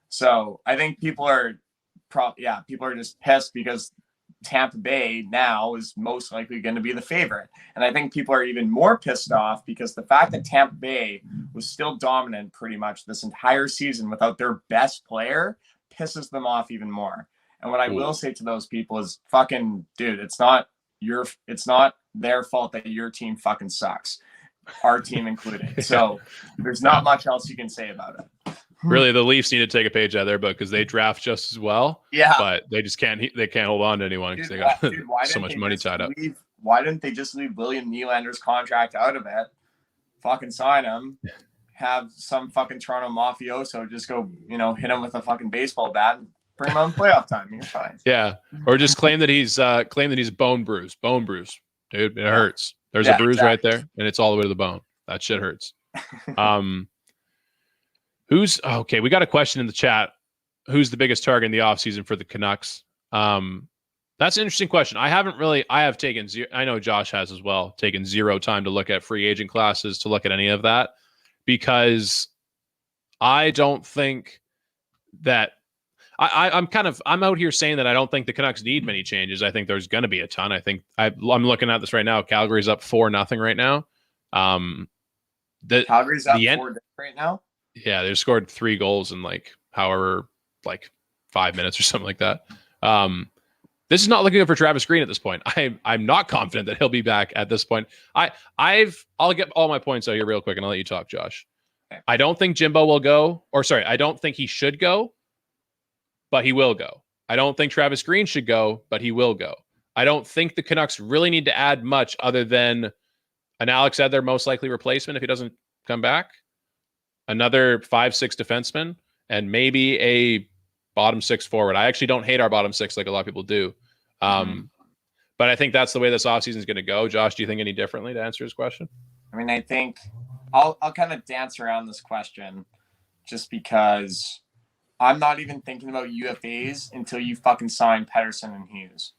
[SPEAKER 3] So I think people are just pissed because Tampa Bay now is most likely going to be the favorite. And I think people are even more pissed off because the fact that Tampa Bay was still dominant pretty much this entire season without their best player pisses them off even more. And what I will say to those people is, fucking dude, it's not their fault that your team fucking sucks. Our team included. So there's not much else you can say about it.
[SPEAKER 1] Really, the Leafs need to take a page out of their book because they draft just as well.
[SPEAKER 3] Yeah,
[SPEAKER 1] but they just can't hold on to anyone because they got so much money tied up.
[SPEAKER 3] Why didn't they just leave William Nylander's contract out of it? Fucking sign him. Have some fucking Toronto mafioso just go, hit him with a fucking baseball bat and bring him on playoff time. You're fine.
[SPEAKER 1] Yeah, or just claim that he's bone bruised. Bone bruise, dude. It hurts. There's a bruise right there, and it's all the way to the bone. That shit hurts. We got a question in the chat. Who's the biggest target in the offseason for the Canucks? That's an interesting question. I have taken zero. I know Josh has as well, taken zero time to look at free agent classes, to look at any of that, because I don't think that I'm out here saying that I don't think the Canucks need many changes. I think there's going to be a ton. I think I'm looking at this right now. Calgary's up 4-0 right now.
[SPEAKER 3] Calgary's up 4 right now.
[SPEAKER 1] Yeah, they scored 3 goals in 5 minutes or something like that. This is not looking good for Travis Green at this point. I'm not confident that he'll be back at this point. I'll get all my points out here real quick and I'll let you talk, Josh. Okay. I don't think Jimbo will go, I don't think he should go, but he will go. I don't think Travis Green should go, but he will go. I don't think the Canucks really need to add much other than an Alex Edler most likely replacement if he doesn't come back, another 5-6 defenseman, and maybe a bottom 6 forward. I actually don't hate our bottom 6 like a lot of people do. But I think that's the way this offseason is going to go. Josh, do you think any differently, to answer his question?
[SPEAKER 3] I mean, I think I'll kind of dance around this question just because I'm not even thinking about UFAs until you fucking sign Pettersson and Hughes.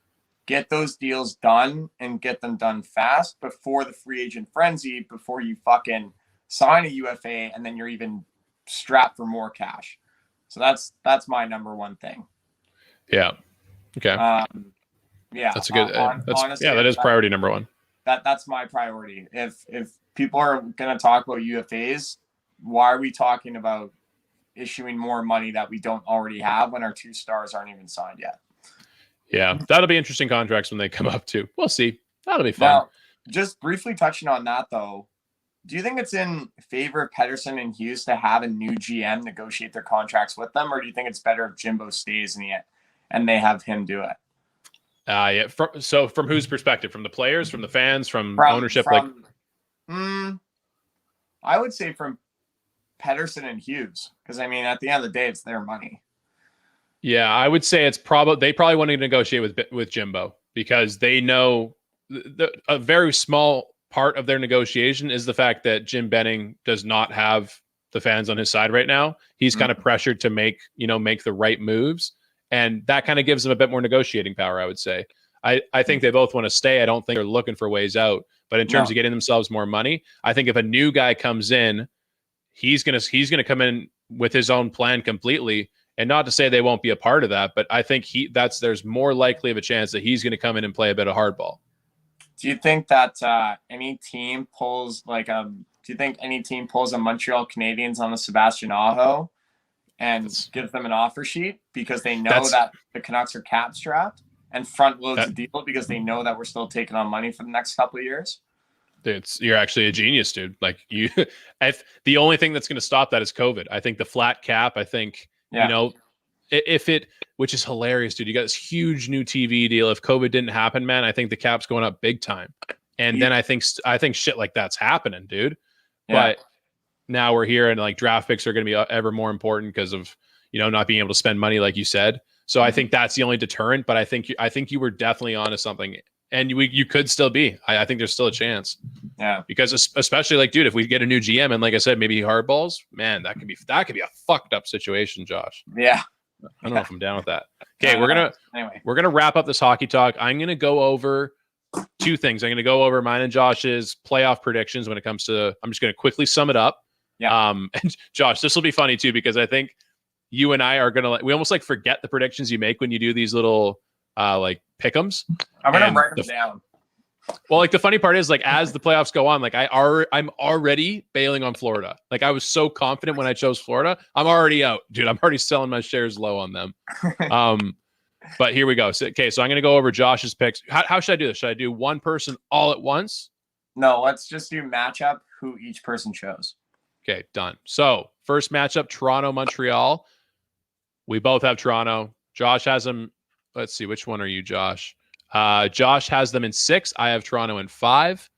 [SPEAKER 3] Get those deals done and get them done fast before the free agent frenzy, before you fucking sign a UFA and then you're even strapped for more cash. So that's my number one thing.
[SPEAKER 1] Yeah. Okay.
[SPEAKER 3] Yeah.
[SPEAKER 1] That's a good.
[SPEAKER 3] Honestly,
[SPEAKER 1] that is priority number one.
[SPEAKER 3] That's my priority. If people are going to talk about UFAs, why are we talking about issuing more money that we don't already have when our 2 stars aren't even signed yet?
[SPEAKER 1] Yeah, that'll be interesting contracts when they come up too. We'll see. That'll be fun.
[SPEAKER 3] Now, just briefly touching on that though, do you think it's in favor of Pettersson and Hughes to have a new GM negotiate their contracts with them, or do you think it's better if Jimbo stays and they have him do it?
[SPEAKER 1] Yeah. So from whose perspective? From the players, from the fans, from ownership?
[SPEAKER 3] I would say from Pettersson and Hughes, because I mean, at the end of the day, it's their money.
[SPEAKER 1] Yeah, I would say they probably want to negotiate with Jimbo because they know a very small part of their negotiation is the fact that Jim Benning does not have the fans on his side right now. He's kind of pressured to make the right moves, and that kind of gives them a bit more negotiating power, I would say. I think they both want to stay. I don't think they're looking for ways out, but in terms of getting themselves more money, I think if a new guy comes in, he's gonna come in with his own plan completely. And not to say they won't be a part of that, but I think there's more likely of a chance that he's going to come in and play a bit of hardball.
[SPEAKER 3] Do you think that any team pulls a Montreal Canadiens on the Sebastian Aho and gives them an offer sheet because they know that the Canucks are cap strapped and front loads the deal because they know that we're still taking on money for the next couple of years?
[SPEAKER 1] You're actually a genius, dude. If the only thing that's going to stop that is COVID. I think the flat cap, which is hilarious, dude. You got this huge new TV deal. If COVID didn't happen, man, I think the cap's going up big time. And then I think shit like that's happening, dude. Yeah. But now we're here and draft picks are going to be ever more important because of, not being able to spend money, like you said. So I think that's the only deterrent. But I think you were definitely onto something, and you could still be. I think there's still a chance.
[SPEAKER 3] Yeah.
[SPEAKER 1] Because especially like, dude, if we get a new GM and like I said, maybe he hardballs, man, that could be a fucked up situation, Josh.
[SPEAKER 3] Yeah.
[SPEAKER 1] I don't know if I'm down with that. Okay, we're gonna wrap up this hockey talk. I'm gonna go over two things. I'm gonna go over mine and Josh's playoff predictions when it comes to. I'm just gonna quickly sum it up.
[SPEAKER 3] Yeah.
[SPEAKER 1] And Josh, this will be funny too because I think you and I are gonna we almost like forget the predictions you make when you do these little like pick'ems.
[SPEAKER 3] I'm gonna write them down.
[SPEAKER 1] Well, like the funny part is like as the playoffs go on, like I'm already bailing on Florida. Like I was so confident when I chose Florida. I'm already out, dude. I'm already selling my shares low on them. But here we go. So I'm gonna go over Josh's picks. How should I do this? Should I do one person all at once?
[SPEAKER 3] No, let's just do matchup who each person chose.
[SPEAKER 1] Okay, done. So first matchup, Toronto, Montreal. We both have Toronto. Josh has them. Let's see, which one are you, Josh? Josh has them in 6. I have Toronto in 5.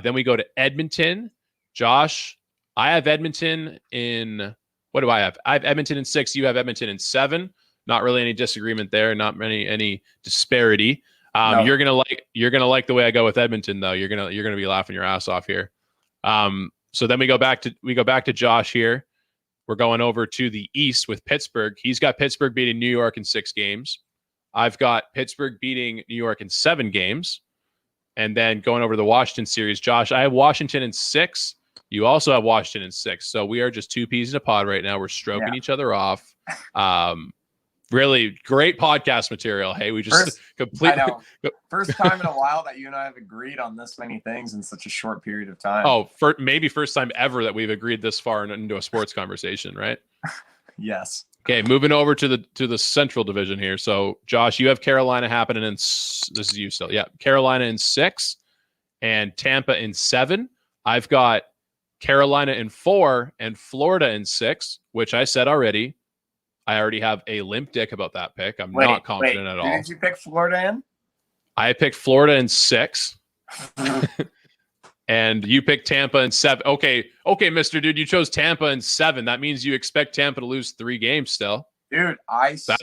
[SPEAKER 1] Then we go to Edmonton. Josh, I have Edmonton in, what do I have? I have Edmonton in 6. You have Edmonton in 7. Not really any disagreement there. Not any disparity. No. You're gonna like the way I go with Edmonton though. You're gonna be laughing your ass off here. So then we go back to Josh here. We're going over to the East with Pittsburgh. He's got Pittsburgh beating New York in 6 games. I've got Pittsburgh beating New York in 7 games. And then going over the Washington series, Josh, I have Washington in 6. You also have Washington in 6. So we are just 2 peas in a pod right now. We're stroking each other off. Really great podcast material. Hey, we just completely.
[SPEAKER 3] First time in a while that you and I have agreed on this many things in such a short period of time.
[SPEAKER 1] Oh, maybe first time ever that we've agreed this far into a sports conversation, right?
[SPEAKER 3] Yes.
[SPEAKER 1] Okay, moving over to the Central Division here. So, Josh, you have Carolina happening in this is you still, yeah. Carolina in 6, and Tampa in 7. I've got Carolina in 4 and Florida in 6, which I said already. I already have a limp dick about that pick. I'm not confident at all.
[SPEAKER 3] Did you pick Florida in?
[SPEAKER 1] I picked Florida in 6. And you picked Tampa in 7. Okay, Mr. Dude, you chose Tampa in 7. That means you expect Tampa to lose 3 games still.
[SPEAKER 3] Dude, that's tough.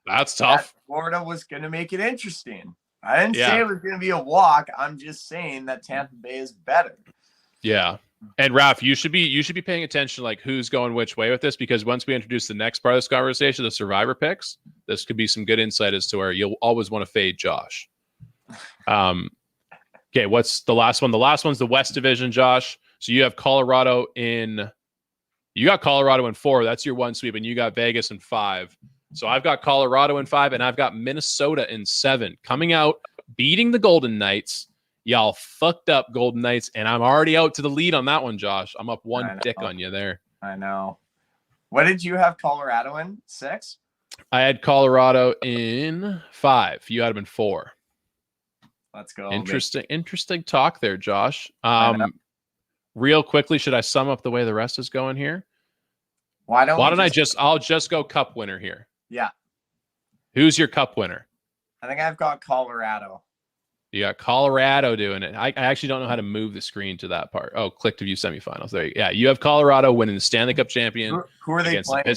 [SPEAKER 1] That
[SPEAKER 3] Florida was going to make it interesting. I didn't say it was going to be a walk. I'm just saying that Tampa Bay is better.
[SPEAKER 1] Yeah. And Raph, you should be paying attention like who's going which way with this, because once we introduce the next part of this conversation, the survivor picks, this could be some good insight as to where you'll always want to fade Josh. Okay, what's the last one? The last one's the West Division, Josh. So you have Colorado in 4. That's your 1 sweep, and you got Vegas in 5. So I've got Colorado in 5, and I've got Minnesota in 7. Coming out, beating the Golden Knights. Y'all fucked up, Golden Knights, and I'm already out to the lead on that one, Josh. I'm up 1 dick on you there.
[SPEAKER 3] I know. What did you have Colorado in? 6?
[SPEAKER 1] I had Colorado in 5. You had them in 4.
[SPEAKER 3] Let's go.
[SPEAKER 1] Interesting talk there, Josh. Real quickly, should I sum up the way the rest is going here? Why don't I'll just go cup winner here.
[SPEAKER 3] Yeah.
[SPEAKER 1] Who's your cup winner?
[SPEAKER 3] I think I've got Colorado.
[SPEAKER 1] You got Colorado doing it. I actually don't know how to move the screen to that part. Oh, click to view semifinals. There you go. Yeah, you have Colorado winning the Stanley Cup champion.
[SPEAKER 3] Who are they playing?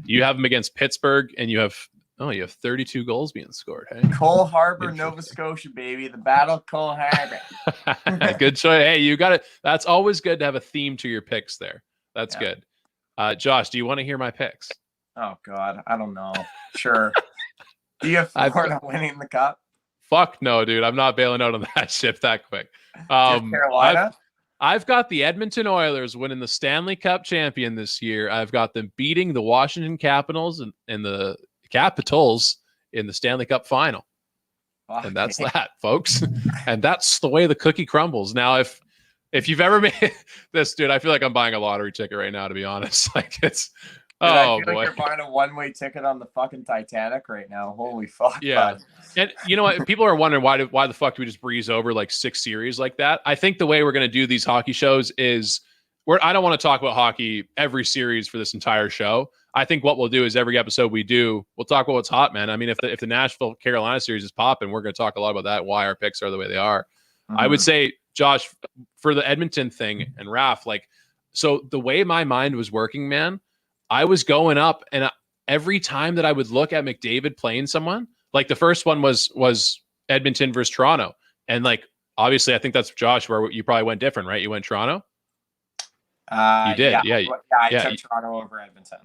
[SPEAKER 1] You have them against Pittsburgh, and you have 32 goals being scored. Hey,
[SPEAKER 3] Cole Harbor, Nova Scotia, baby. The Battle of Cole Harbor.
[SPEAKER 1] Good choice. Hey, you got it. That's always good to have a theme to your picks there. That's good. Josh, do you want to hear my picks?
[SPEAKER 3] Oh, God. I don't know. Sure. Do you have Florida winning the cup?
[SPEAKER 1] Fuck no, dude. I'm not bailing out on that ship that quick.
[SPEAKER 3] Carolina?
[SPEAKER 1] I've got the Edmonton Oilers winning the Stanley Cup champion this year. I've got them beating the Washington Capitals and the Capitals in the Stanley Cup final. Okay. And that's that, folks. And that's the way the cookie crumbles. Now, if you've ever made this, dude, I feel like I'm buying a lottery ticket right now, to be honest. Like it's
[SPEAKER 3] Dude, I feel like you're buying a one-way ticket on the fucking Titanic right now. Holy fuck.
[SPEAKER 1] Yeah. Bud. And you know what? People are wondering why the fuck do we just breeze over like 6 series like that? I think the way we're going to do these hockey shows is I don't want to talk about hockey every series for this entire show. I think what we'll do is every episode we'll talk about what's hot, man. I mean, if the Nashville Carolina series is popping, we're going to talk a lot about that, why our picks are the way they are. Mm-hmm. I would say, Josh, for the Edmonton thing and Raph, like, so the way my mind was working, man, I was going up and every time that I would look at McDavid playing someone, like the first one was Edmonton versus Toronto. And like, obviously, I think that's Josh, where you probably went different, right? You went Toronto? You did, yeah.
[SPEAKER 3] I took Toronto over Edmonton.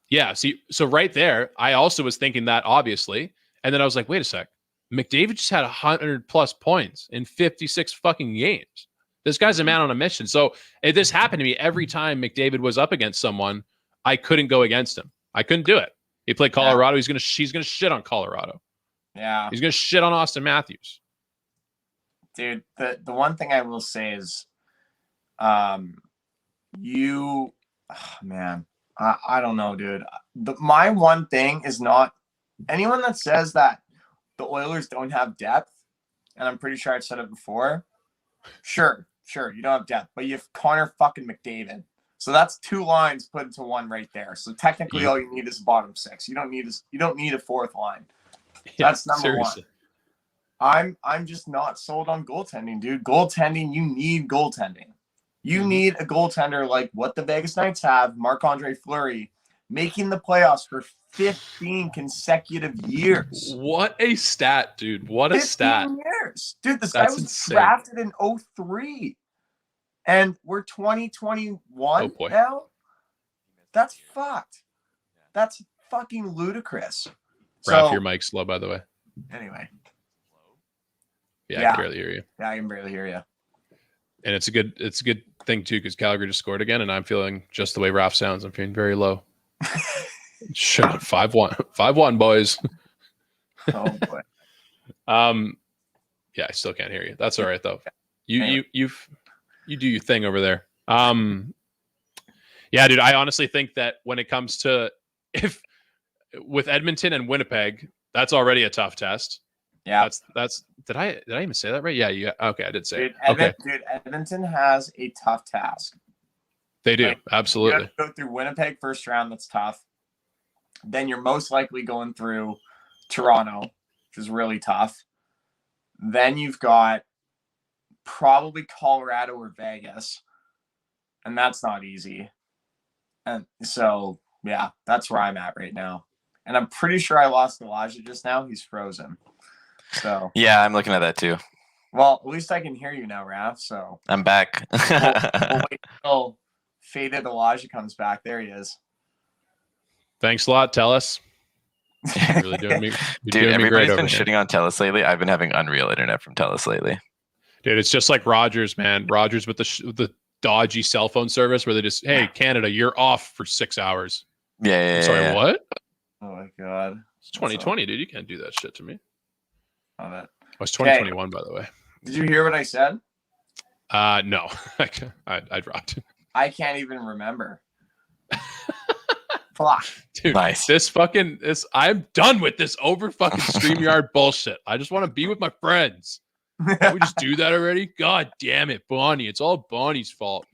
[SPEAKER 1] Yeah, so right there, I also was thinking that, obviously. And then I was like, wait a sec. McDavid just had 100+ points in 56 fucking games. This guy's a man on a mission. So if this happened to me every time McDavid was up against someone, I couldn't go against him. I couldn't do it. He played Colorado. Yeah. He's gonna shit on Colorado.
[SPEAKER 3] Yeah.
[SPEAKER 1] He's gonna shit on Austin Matthews.
[SPEAKER 3] Dude, the one thing I will say is, man, I don't know, dude. My one thing is not anyone that says that the Oilers don't have depth, and I'm pretty sure I've said it before. Sure, you don't have depth, but you have Connor fucking McDavid. So that's 2 lines put into one right there. So technically, all you need is bottom 6. You don't need a 4th line.
[SPEAKER 1] Yeah,
[SPEAKER 3] that's number 1. I'm just not sold on goaltending, dude. Goaltending, you need goaltending. You need a goaltender like what the Vegas Knights have, Marc-Andre Fleury, making the playoffs for 15 consecutive years.
[SPEAKER 1] What a stat, dude. What a stat.
[SPEAKER 3] 15 years. Dude, this guy was drafted in 2003. And we're 2021 now? That's fucked. That's fucking ludicrous.
[SPEAKER 1] Raph, your mic's low, by the way.
[SPEAKER 3] Anyway.
[SPEAKER 1] Yeah, I can barely hear you.
[SPEAKER 3] Yeah, I can barely hear you.
[SPEAKER 1] And it's a good thing too, because Calgary just scored again, and I'm feeling just the way Raph sounds. I'm feeling very low. Shit, 5-1, boys.
[SPEAKER 3] Oh boy.
[SPEAKER 1] Yeah, I still can't hear you. That's all right though. You do your thing over there. Yeah, dude. I honestly think that when it comes to with Edmonton and Winnipeg, that's already a tough test.
[SPEAKER 3] Yeah,
[SPEAKER 1] that's. Did I even say that right? Yeah. Okay, I did say it.
[SPEAKER 3] Dude, Edmonton has a tough task.
[SPEAKER 1] They do, absolutely.
[SPEAKER 3] You have to go through Winnipeg first round. That's tough. Then you're most likely going through Toronto, which is really tough. Then you've got probably Colorado or Vegas, and that's not easy. And so, yeah, that's where I'm at right now. And I'm pretty sure I lost Elijah just now. He's frozen. So
[SPEAKER 2] yeah, I'm looking at that too.
[SPEAKER 3] Well, at least I can hear you now, Raph. So
[SPEAKER 2] I'm back.
[SPEAKER 3] we'll wait until faded Elijah comes back. There he is.
[SPEAKER 1] Thanks a lot, Telus. You're really doing me.
[SPEAKER 2] Dude, everybody's been shitting on Telus lately. I've been having unreal internet from Telus lately.
[SPEAKER 1] Dude, it's just like Rogers, man. Rogers with the dodgy cell phone service where they just, hey, Canada, you're off for 6 hours.
[SPEAKER 2] Yeah.
[SPEAKER 1] Sorry, what?
[SPEAKER 3] Oh my god.
[SPEAKER 1] It's 2020, dude. You can't do that shit to me.
[SPEAKER 3] Love it.
[SPEAKER 1] Oh, it's 2021, by the way.
[SPEAKER 3] Did you hear what I said?
[SPEAKER 1] No. I dropped.
[SPEAKER 3] I can't even remember. Fuck.
[SPEAKER 1] Dude,
[SPEAKER 2] nice.
[SPEAKER 1] I'm done with this over fucking StreamYard bullshit. I just want to be with my friends. Can we just do that already? God damn it, Bonnie. It's all Bonnie's fault.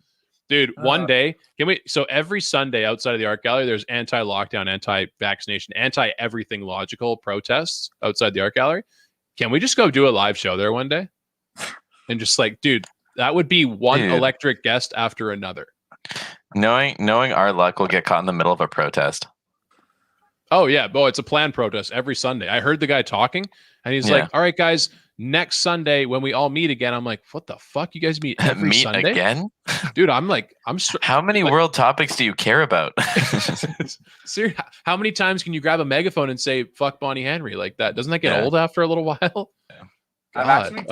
[SPEAKER 1] Dude, one day, so every Sunday outside of the art gallery, there's anti-lockdown, anti-vaccination, anti-everything logical protests outside the art gallery. Can we just go do a live show there one day? And just like, dude, that would be one electric guest after another.
[SPEAKER 2] Knowing our luck, we'll get caught in the middle of a protest.
[SPEAKER 1] Oh, yeah. Bo, it's a planned protest every Sunday. I heard the guy talking, and he's like, all right, guys, next Sunday when we all meet again. I'm like, what the fuck? You guys meet every Sunday?
[SPEAKER 2] Again?
[SPEAKER 1] Dude, I'm how
[SPEAKER 2] many world topics do you care about?
[SPEAKER 1] Seriously, how many times can you grab a megaphone and say, fuck Bonnie Henry like that? Doesn't that get old after a little while?
[SPEAKER 3] I'm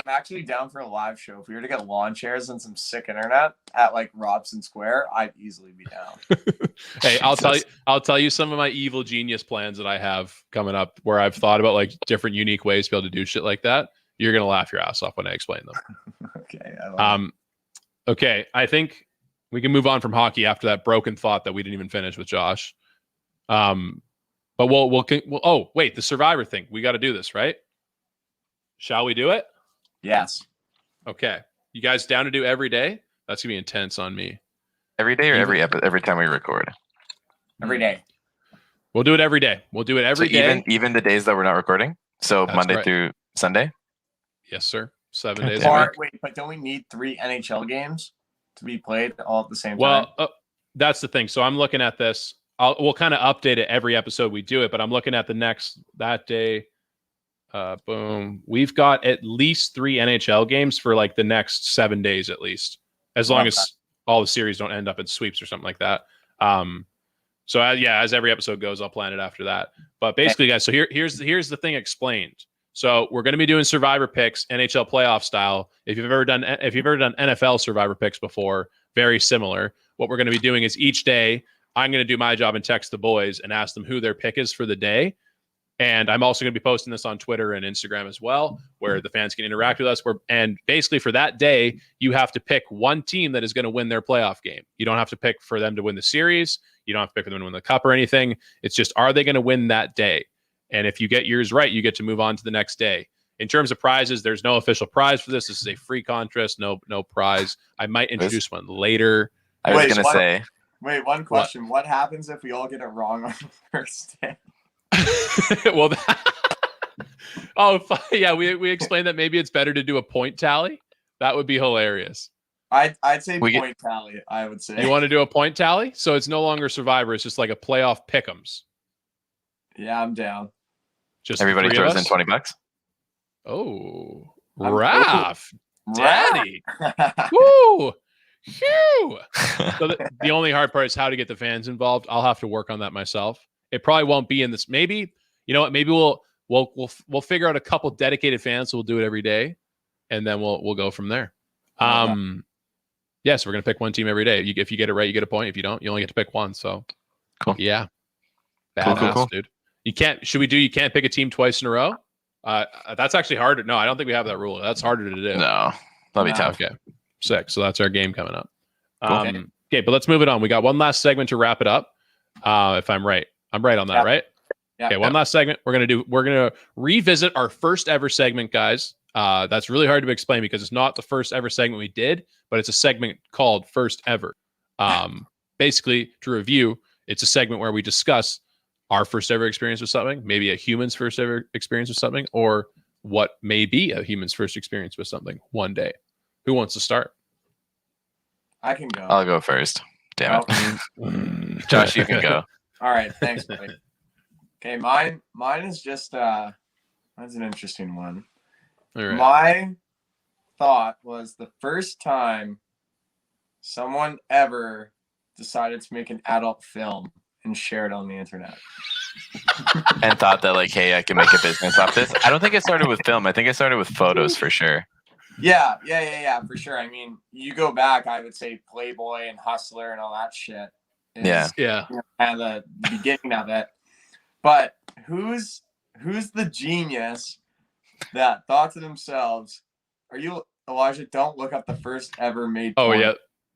[SPEAKER 3] actually down for a live show. If we were to get lawn chairs and some sick internet at like Robson Square, I'd easily be down.
[SPEAKER 1] Hey, I'll tell you some of my evil genius plans that I have coming up where I've thought about like different unique ways to be able to do shit like that. You're going to laugh your ass off when I explain them.
[SPEAKER 3] Okay.
[SPEAKER 1] Okay. I think we can move on from hockey after that broken thought that we didn't even finish with Josh. But oh, wait, the Survivor thing. We got to do this, right? Shall we do it?
[SPEAKER 3] Yes.
[SPEAKER 1] Okay. You guys down to do every day? That's going to be intense on me.
[SPEAKER 2] Every day or every time we record?
[SPEAKER 3] Every day.
[SPEAKER 1] We'll do it every day. We'll do it every day.
[SPEAKER 2] Even the days that we're not recording? So that's Monday through Sunday?
[SPEAKER 1] Yes, sir. 7 days a week.
[SPEAKER 3] Wait, but don't we need 3 NHL games to be played all at the same time?
[SPEAKER 1] Well, that's the thing. So I'm looking at this. we'll kind of update it every episode we do it, but I'm looking at that day. Boom. We've got at least 3 NHL games for like the next 7 days at least, as long as all the series don't end up in sweeps or something like that. So as every episode goes, I'll plan it after that. But basically, guys, so here's the thing explained. So we're going to be doing survivor picks, NHL playoff style. If you've ever done NFL survivor picks before, very similar. What we're going to be doing is each day, I'm going to do my job and text the boys and ask them who their pick is for the day. And I'm also going to be posting this on Twitter and Instagram as well, where the fans can interact with us. And basically for that day, you have to pick one team that is going to win their playoff game. You don't have to pick for them to win the series. You don't have to pick for them to win the cup or anything. It's just, are they going to win that day? And if you get yours right, you get to move on to the next day. In terms of prizes, there's no official prize for this. This is a free contest, no prize. I might introduce one later.
[SPEAKER 2] I was going to say.
[SPEAKER 3] Wait, one question. What happens if we all get it wrong on the first day?
[SPEAKER 1] Well, we explained that maybe it's better to do a point tally. That would be hilarious.
[SPEAKER 3] I'd say point tally. I would say.
[SPEAKER 1] You want to do a point tally? So it's no longer Survivor. It's just like a playoff pick'ems.
[SPEAKER 3] Yeah, I'm down.
[SPEAKER 1] Just
[SPEAKER 2] everybody throws in $20.
[SPEAKER 1] Oh, Raph, Daddy, woo, phew. So the only hard part is how to get the fans involved. I'll have to work on that myself. It probably won't be in this. Maybe, you know what? Maybe we'll figure out a couple dedicated fans. So we'll do it every day, and then we'll go from there. Yes, we're gonna pick one team every day. If you get it right, you get a point. If you don't, you only get to pick one. So,
[SPEAKER 2] cool.
[SPEAKER 1] Yeah, badass, cool. Dude. You can't pick a team twice in a row. That's actually harder. No, I don't think we have that rule. That's harder to do.
[SPEAKER 2] No, that'll be tough.
[SPEAKER 1] Okay, sick. So that's our game coming up. Okay, but let's move it on. We got one last segment to wrap it up. If I'm right, I'm right on that, right?
[SPEAKER 3] Yeah.
[SPEAKER 1] Okay, one last segment. We're gonna revisit our first ever segment, guys. That's really hard to explain because it's not the first ever segment we did, but it's a segment called First Ever. Basically, to review, it's a segment where we discuss our first ever experience with something, maybe a human's first ever experience with something, or what may be a human's first experience with something one day. Who wants to start?
[SPEAKER 3] I can go.
[SPEAKER 2] I'll go first. Damn it. Josh, you can go.
[SPEAKER 3] All right. Thanks, buddy. Okay. Mine is just, mine's an interesting one.
[SPEAKER 1] All right.
[SPEAKER 3] My thought was the first time someone ever decided to make an adult film and share it on the internet.
[SPEAKER 2] And thought that, like, hey, I can make a business off this. I don't think it started with film. I think it started with photos for sure.
[SPEAKER 3] Yeah, for sure. I mean, you go back, I would say Playboy and Hustler and all that shit.
[SPEAKER 2] Yeah.
[SPEAKER 3] You know, kind of the beginning of it. But who's the genius that thought to themselves, are you, Elijah, don't look up the first ever made porn.
[SPEAKER 1] Oh, yeah.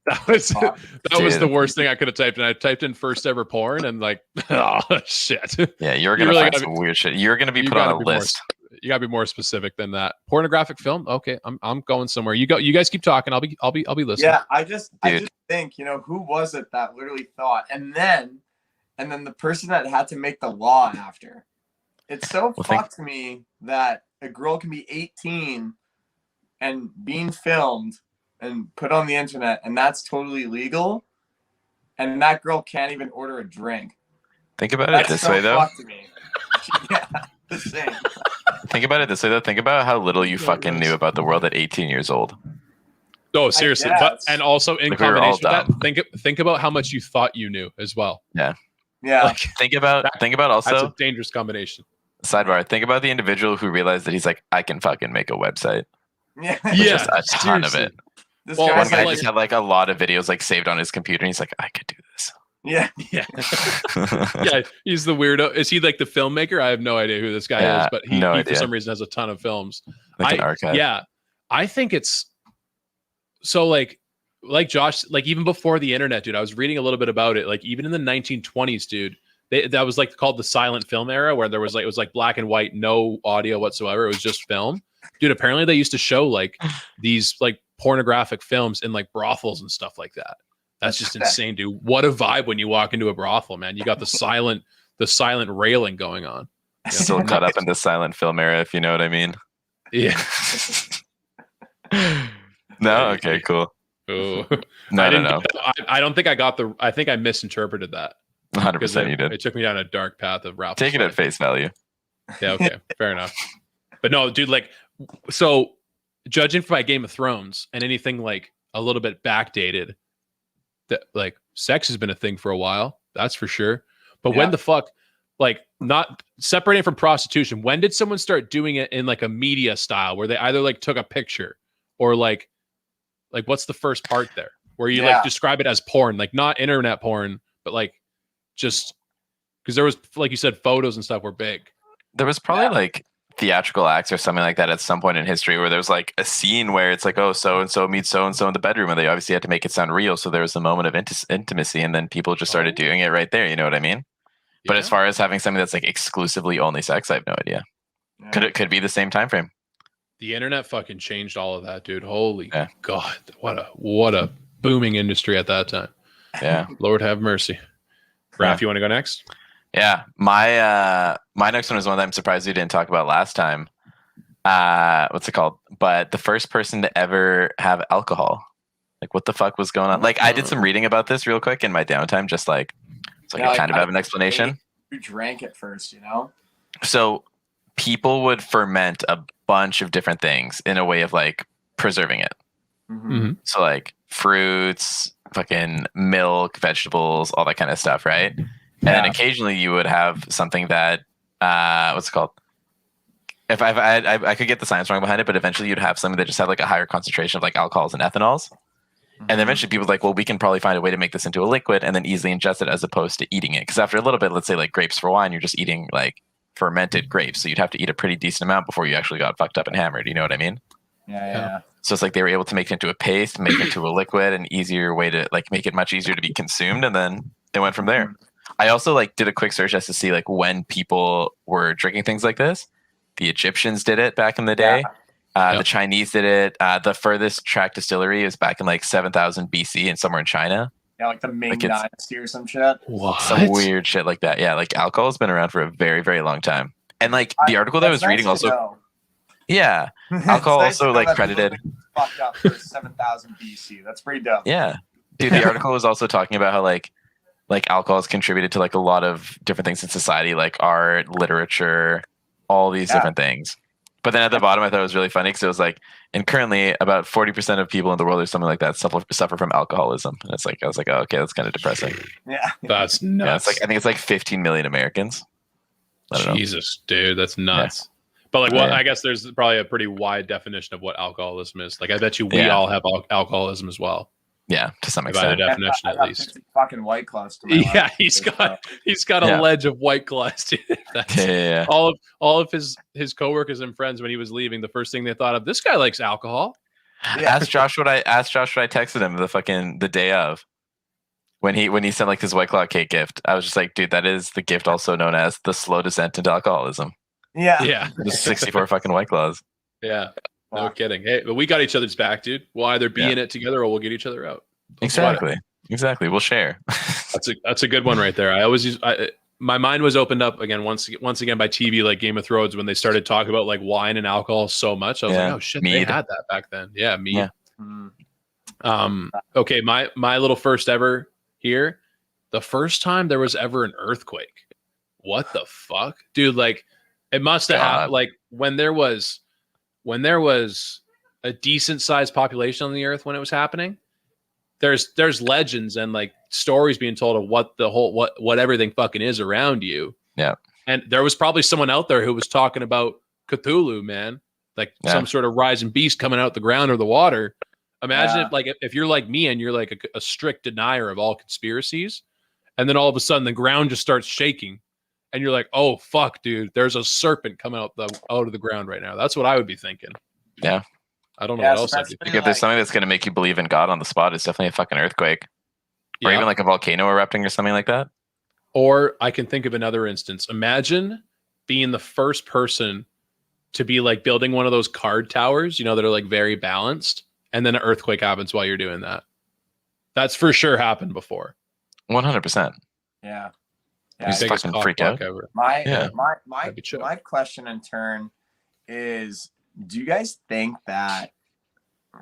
[SPEAKER 1] That was the worst thing I could have typed in. I typed in first ever porn and like, oh shit.
[SPEAKER 2] Yeah, you're gonna find some weird shit. You're gonna be put on a list.
[SPEAKER 1] You gotta be more specific than that. Pornographic film? Okay, I'm going somewhere. You guys keep talking. I'll be listening.
[SPEAKER 3] Yeah, I just think, you know, who was it that literally thought, and then the person that had to make the law after. It's so fucked to me that a girl can be 18 and being filmed and put on the internet, and that's totally legal, and that girl can't even order a drink.
[SPEAKER 2] Think about it this way, though.
[SPEAKER 3] Fucked to me. Yeah, the same.
[SPEAKER 2] Think about it this way, though. Think about how little you fucking knew about the world at 18 years old.
[SPEAKER 1] Oh, seriously. But and also in combination with that, think about how much you thought you knew as well.
[SPEAKER 2] Yeah.
[SPEAKER 3] Yeah.
[SPEAKER 2] Like, think about also.
[SPEAKER 1] That's a dangerous combination.
[SPEAKER 2] Sidebar. Think about the individual who realized that he's like, I can fucking make a website.
[SPEAKER 3] Yeah.
[SPEAKER 2] Just a ton of it.
[SPEAKER 3] One
[SPEAKER 2] guy just had like a lot of videos like saved on his computer, and he's like, I could do this.
[SPEAKER 3] Yeah.
[SPEAKER 1] Yeah. Yeah. He's the weirdo. Is he like the filmmaker? I have no idea who this guy is, but he for some reason has a ton of films.
[SPEAKER 2] Like an archive.
[SPEAKER 1] Yeah. I think it's so like Josh, like even before the internet, dude, I was reading a little bit about it. Like even in the 1920s, dude, that was like called the silent film era, where there was like, it was like black and white, no audio whatsoever. It was just film. Dude, apparently they used to show like these like pornographic films in like brothels and stuff like that. That's just insane, dude. What a vibe when you walk into a brothel, man. You got the silent railing going on.
[SPEAKER 2] Yeah. Still caught up in the silent film era, if you know what I mean.
[SPEAKER 1] Yeah.
[SPEAKER 2] No? Okay, cool.
[SPEAKER 1] Oh.
[SPEAKER 2] No.
[SPEAKER 1] I don't think I got I think I misinterpreted that.
[SPEAKER 2] 100% you did.
[SPEAKER 1] It took me down a dark path of Ralph.
[SPEAKER 2] Take it at face value.
[SPEAKER 1] Yeah, okay, fair enough. But no, dude, like, so judging by Game of Thrones and anything like a little bit backdated, that like sex has been a thing for a while, that's for sure. But when the fuck, like, not separating from prostitution, when did someone start doing it in like a media style where they either like took a picture or like what's the first part there where you like describe it as porn, like not internet porn, but like just because there was, like you said, photos and stuff were big.
[SPEAKER 2] There was probably like theatrical acts or something like that at some point in history where there was like a scene where it's like, oh, so and so meets so and so in the bedroom, and they obviously had to make it sound real, so there was a moment of intimacy, and then people just started doing it right there. You know what I mean? But as far as having something that's like exclusively only sex, I have no idea. Could be the same time frame.
[SPEAKER 1] The internet fucking changed all of that, dude. Holy God, what a booming industry at that time.
[SPEAKER 2] Yeah,
[SPEAKER 1] Lord have mercy. Raph, you want to go next?
[SPEAKER 2] Yeah, my next one is one that I'm surprised we didn't talk about last time. What's it called? But the first person to ever have alcohol. Like, what the fuck was going on? Like, I did some reading about this real quick in my downtime, just like so I could kind of have an explanation.
[SPEAKER 3] Who drank it first, you know?
[SPEAKER 2] So people would ferment a bunch of different things in a way of like preserving it.
[SPEAKER 1] Mm-hmm.
[SPEAKER 2] So like fruits, fucking milk, vegetables, all that kind of stuff, right? And then occasionally you would have something that, what's it called? If I could get the science wrong behind it, but eventually you'd have something that just had like a higher concentration of like alcohols and ethanols. And then eventually people were like, well, we can probably find a way to make this into a liquid and then easily ingest it as opposed to eating it. Because after a little bit, let's say like grapes for wine, you're just eating like fermented grapes. So you'd have to eat a pretty decent amount before you actually got fucked up and hammered. You know what I mean?
[SPEAKER 3] Yeah.
[SPEAKER 2] So it's like they were able to make it into a paste, make it into a liquid, an easier way to like make it much easier to be consumed. And then it went from there. I also like did a quick search just to see like when people were drinking things like this. The Egyptians did it back in the day. The Chinese did it. The furthest track distillery is back in like 7000 BC and somewhere in China.
[SPEAKER 3] Yeah, like the Ming Dynasty or some shit.
[SPEAKER 1] What?
[SPEAKER 2] Some weird shit like that. Yeah, like alcohol has been around for a very, very long time. And like the article that I was reading also. Yeah, alcohol also like credited.
[SPEAKER 3] Fucked up for 7000 BC. That's pretty dope.
[SPEAKER 2] Yeah, dude. The article was also talking about how like alcohol has contributed to like a lot of different things in society, like art, literature, all these different things. But then at the bottom, I thought it was really funny because it was like, and currently about 40% of people in the world or something like that suffer from alcoholism. And it's like, I was like, oh, okay, that's kind of depressing.
[SPEAKER 3] Yeah,
[SPEAKER 1] that's nuts.
[SPEAKER 2] Yeah, it's like I think it's like 15 million Americans.
[SPEAKER 1] Jesus, dude, that's nuts. Yeah. But like, I guess there's probably a pretty wide definition of what alcoholism is. Like, I bet you we all have alcoholism as well.
[SPEAKER 2] Yeah, to some extent.
[SPEAKER 1] By the definition, at least.
[SPEAKER 3] Fucking White Claws.
[SPEAKER 1] Yeah, he's got a ledge of White Claws. Dude. All of his coworkers and friends when he was leaving, the first thing they thought of, this guy likes alcohol.
[SPEAKER 2] Yeah. Ask Josh what I texted him the day of when he sent like his White Claw cake gift. I was just like, dude, that is the gift also known as the slow descent into alcoholism.
[SPEAKER 3] Yeah.
[SPEAKER 2] The 64 fucking White Claws.
[SPEAKER 1] Yeah. No kidding. Hey, but we got each other's back, dude. We'll either be in it together or we'll get each other out.
[SPEAKER 2] Exactly. We'll share.
[SPEAKER 1] That's a good one right there. I always use my mind was opened up again once again by TV, like Game of Thrones, when they started talking about like wine and alcohol so much. I was like, oh shit, they had that back then. Yeah, mead. Yeah. Okay, my little first ever here. The first time there was ever an earthquake. What the fuck, dude? Like, it must have happened. Like when there was a decent sized population on the earth when it was happening. There's legends and like stories being told of what everything fucking is around you.
[SPEAKER 2] Yeah.
[SPEAKER 1] And there was probably someone out there who was talking about Cthulhu, man, like some sort of rising beast coming out the ground or the water. Imagine if you're like me and you're like a strict denier of all conspiracies, and then all of a sudden the ground just starts shaking, and you're like, oh fuck, dude, there's a serpent coming out of the ground right now. That's what I would be thinking.
[SPEAKER 2] Yeah.
[SPEAKER 1] I don't know what else I'd be thinking.
[SPEAKER 2] If there's something that's going to make you believe in God on the spot, it's definitely a fucking earthquake. Or even like a volcano erupting or something like that.
[SPEAKER 1] Or I can think of another instance. Imagine being the first person to be like building one of those card towers, that are like very balanced, and then an earthquake happens while you're doing that. That's for sure happened before.
[SPEAKER 2] 100%.
[SPEAKER 3] Yeah.
[SPEAKER 2] You just fucking freak out.
[SPEAKER 3] My question in turn is, do you guys think that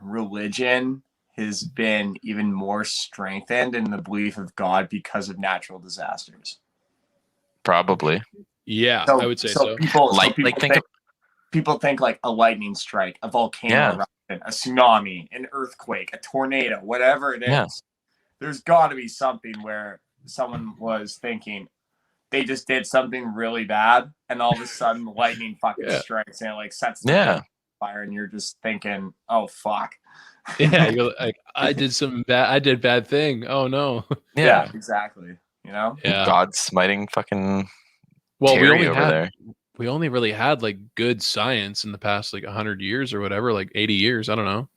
[SPEAKER 3] religion has been even more strengthened in the belief of God because of natural disasters.
[SPEAKER 2] Probably.
[SPEAKER 1] Yeah, I would say so.
[SPEAKER 3] People think like a lightning strike, a volcano eruption, a tsunami, an earthquake, a tornado, whatever it is.
[SPEAKER 2] Yeah.
[SPEAKER 3] There's got to be something where someone was thinking they just did something really bad, and all of a sudden lightning fucking strikes and it like sets the fire, and you're just thinking, "Oh fuck."
[SPEAKER 1] Yeah, you're like, I did bad thing. Oh no.
[SPEAKER 3] Yeah, exactly. You know?
[SPEAKER 2] Yeah. God's smiting fucking
[SPEAKER 1] we only really had like good science in the past like 100 years or whatever, like 80 years, I don't know.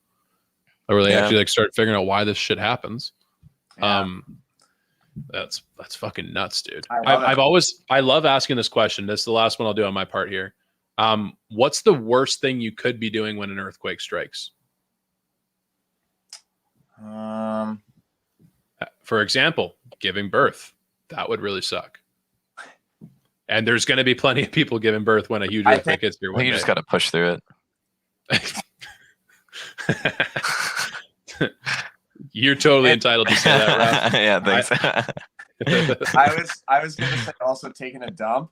[SPEAKER 1] Or they actually like start figuring out why this shit happens. Yeah. That's fucking nuts, dude. I love asking this question. This is the last one I'll do on my part here. What's the worst thing you could be doing when an earthquake strikes? For example, giving birth. That would really suck. And there's going to be plenty of people giving birth when a huge earthquake hits your window.
[SPEAKER 2] You just got to push through
[SPEAKER 3] it.
[SPEAKER 1] You're totally entitled to say that, Ralph.
[SPEAKER 2] Yeah, thanks.
[SPEAKER 3] I was going to say also taking a dump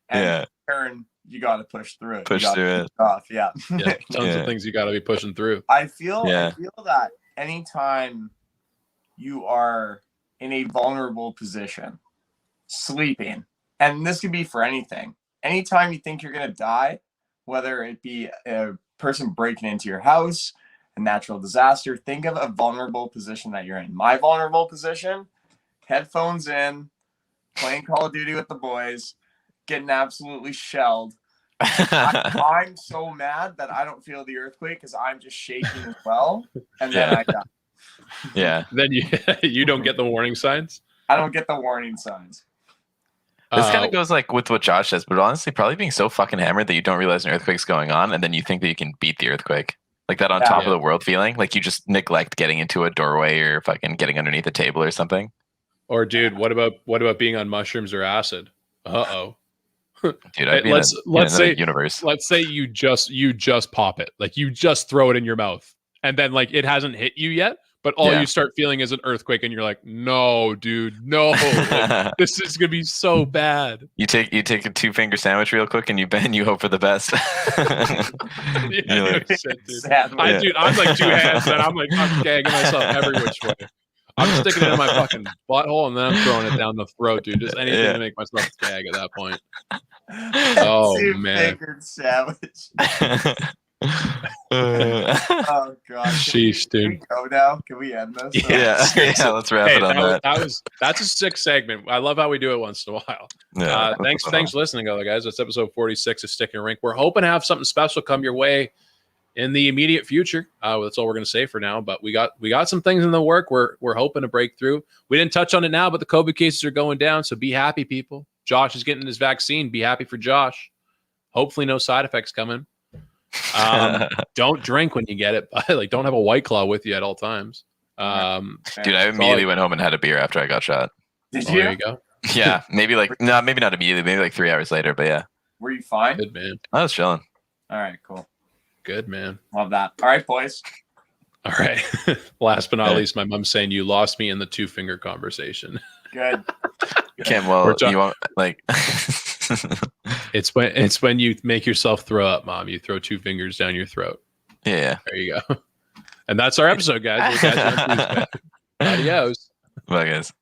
[SPEAKER 3] and turn. You got to push through it.
[SPEAKER 2] Push through it.
[SPEAKER 3] Off. Yeah.
[SPEAKER 1] Tons of things you got to be pushing through.
[SPEAKER 3] I feel that anytime you are in a vulnerable position, sleeping, and this could be for anything. Anytime you think you're going to die, whether it be a person breaking into your house, a natural disaster, think of a vulnerable position that you're in. My vulnerable position, headphones in, playing Call of Duty with the boys, getting absolutely shelled. I'm so mad that I don't feel the earthquake because I'm just shaking as well. And then I die.
[SPEAKER 2] Yeah.
[SPEAKER 1] Then you don't get the warning signs?
[SPEAKER 3] I don't get the warning signs.
[SPEAKER 2] This kind of goes like with what Josh says, but honestly, probably being so fucking hammered that you don't realize an earthquake's going on, and then you think that you can beat the earthquake. Like that on top of the world feeling. Like you just neglect getting into a doorway or fucking getting underneath a table or something.
[SPEAKER 1] Or dude, what about being on mushrooms or acid? Uh-oh.
[SPEAKER 2] Dude, I'd be
[SPEAKER 1] let's say
[SPEAKER 2] universe.
[SPEAKER 1] Let's say you just pop it. Like you just throw it in your mouth. And then like it hasn't hit you yet. But all you start feeling is an earthquake, and you're like, "No, dude, no! Like, this is gonna be so bad."
[SPEAKER 2] You take a 2-finger sandwich real quick, and you bend. You hope for the best.
[SPEAKER 1] Dude, I'm like 2 hands, and I'm gagging myself every which way. I'm sticking it in my fucking butthole, and then I'm throwing it down the throat, dude. Just anything to make myself gag at that point. Oh man!
[SPEAKER 3] 2-fingered sandwich. Oh god!
[SPEAKER 1] Sheesh, dude.
[SPEAKER 3] Can we go now? Can we end this?
[SPEAKER 2] Yeah, let's wrap it on that.
[SPEAKER 1] That's a sick segment. I love how we do it once in a while. Thanks for listening, other guys. That's episode 46 of StickinRink. We're hoping to have something special come your way in the immediate future. That's all we're going to say for now. But we got some things in the work. We're hoping to break through. We didn't touch on it now, but the COVID cases are going down. So be happy, people. Josh is getting his vaccine. Be happy for Josh. Hopefully, no side effects coming. Don't drink when you get it. Like, don't have a White Claw with you at all times.
[SPEAKER 2] Dude, I immediately went home and had a beer after I got shot.
[SPEAKER 3] Did you?
[SPEAKER 1] There you go.
[SPEAKER 2] Yeah, maybe maybe not immediately. Maybe like 3 hours later. But yeah.
[SPEAKER 3] Were you fine?
[SPEAKER 1] Good man.
[SPEAKER 2] I was chilling.
[SPEAKER 3] All right, cool.
[SPEAKER 1] Good man.
[SPEAKER 3] Love that. All right, boys.
[SPEAKER 1] All right. Last but not least, my mom's saying you lost me in the 2-finger conversation.
[SPEAKER 3] Good.
[SPEAKER 2] Kim, well, you want like.
[SPEAKER 1] It's when you make yourself throw up, Mom. You throw 2 fingers down your throat.
[SPEAKER 2] Yeah.
[SPEAKER 1] There you go. And that's our episode, guys. We'll catch you on Tuesday. Adios.
[SPEAKER 2] Bye, guys.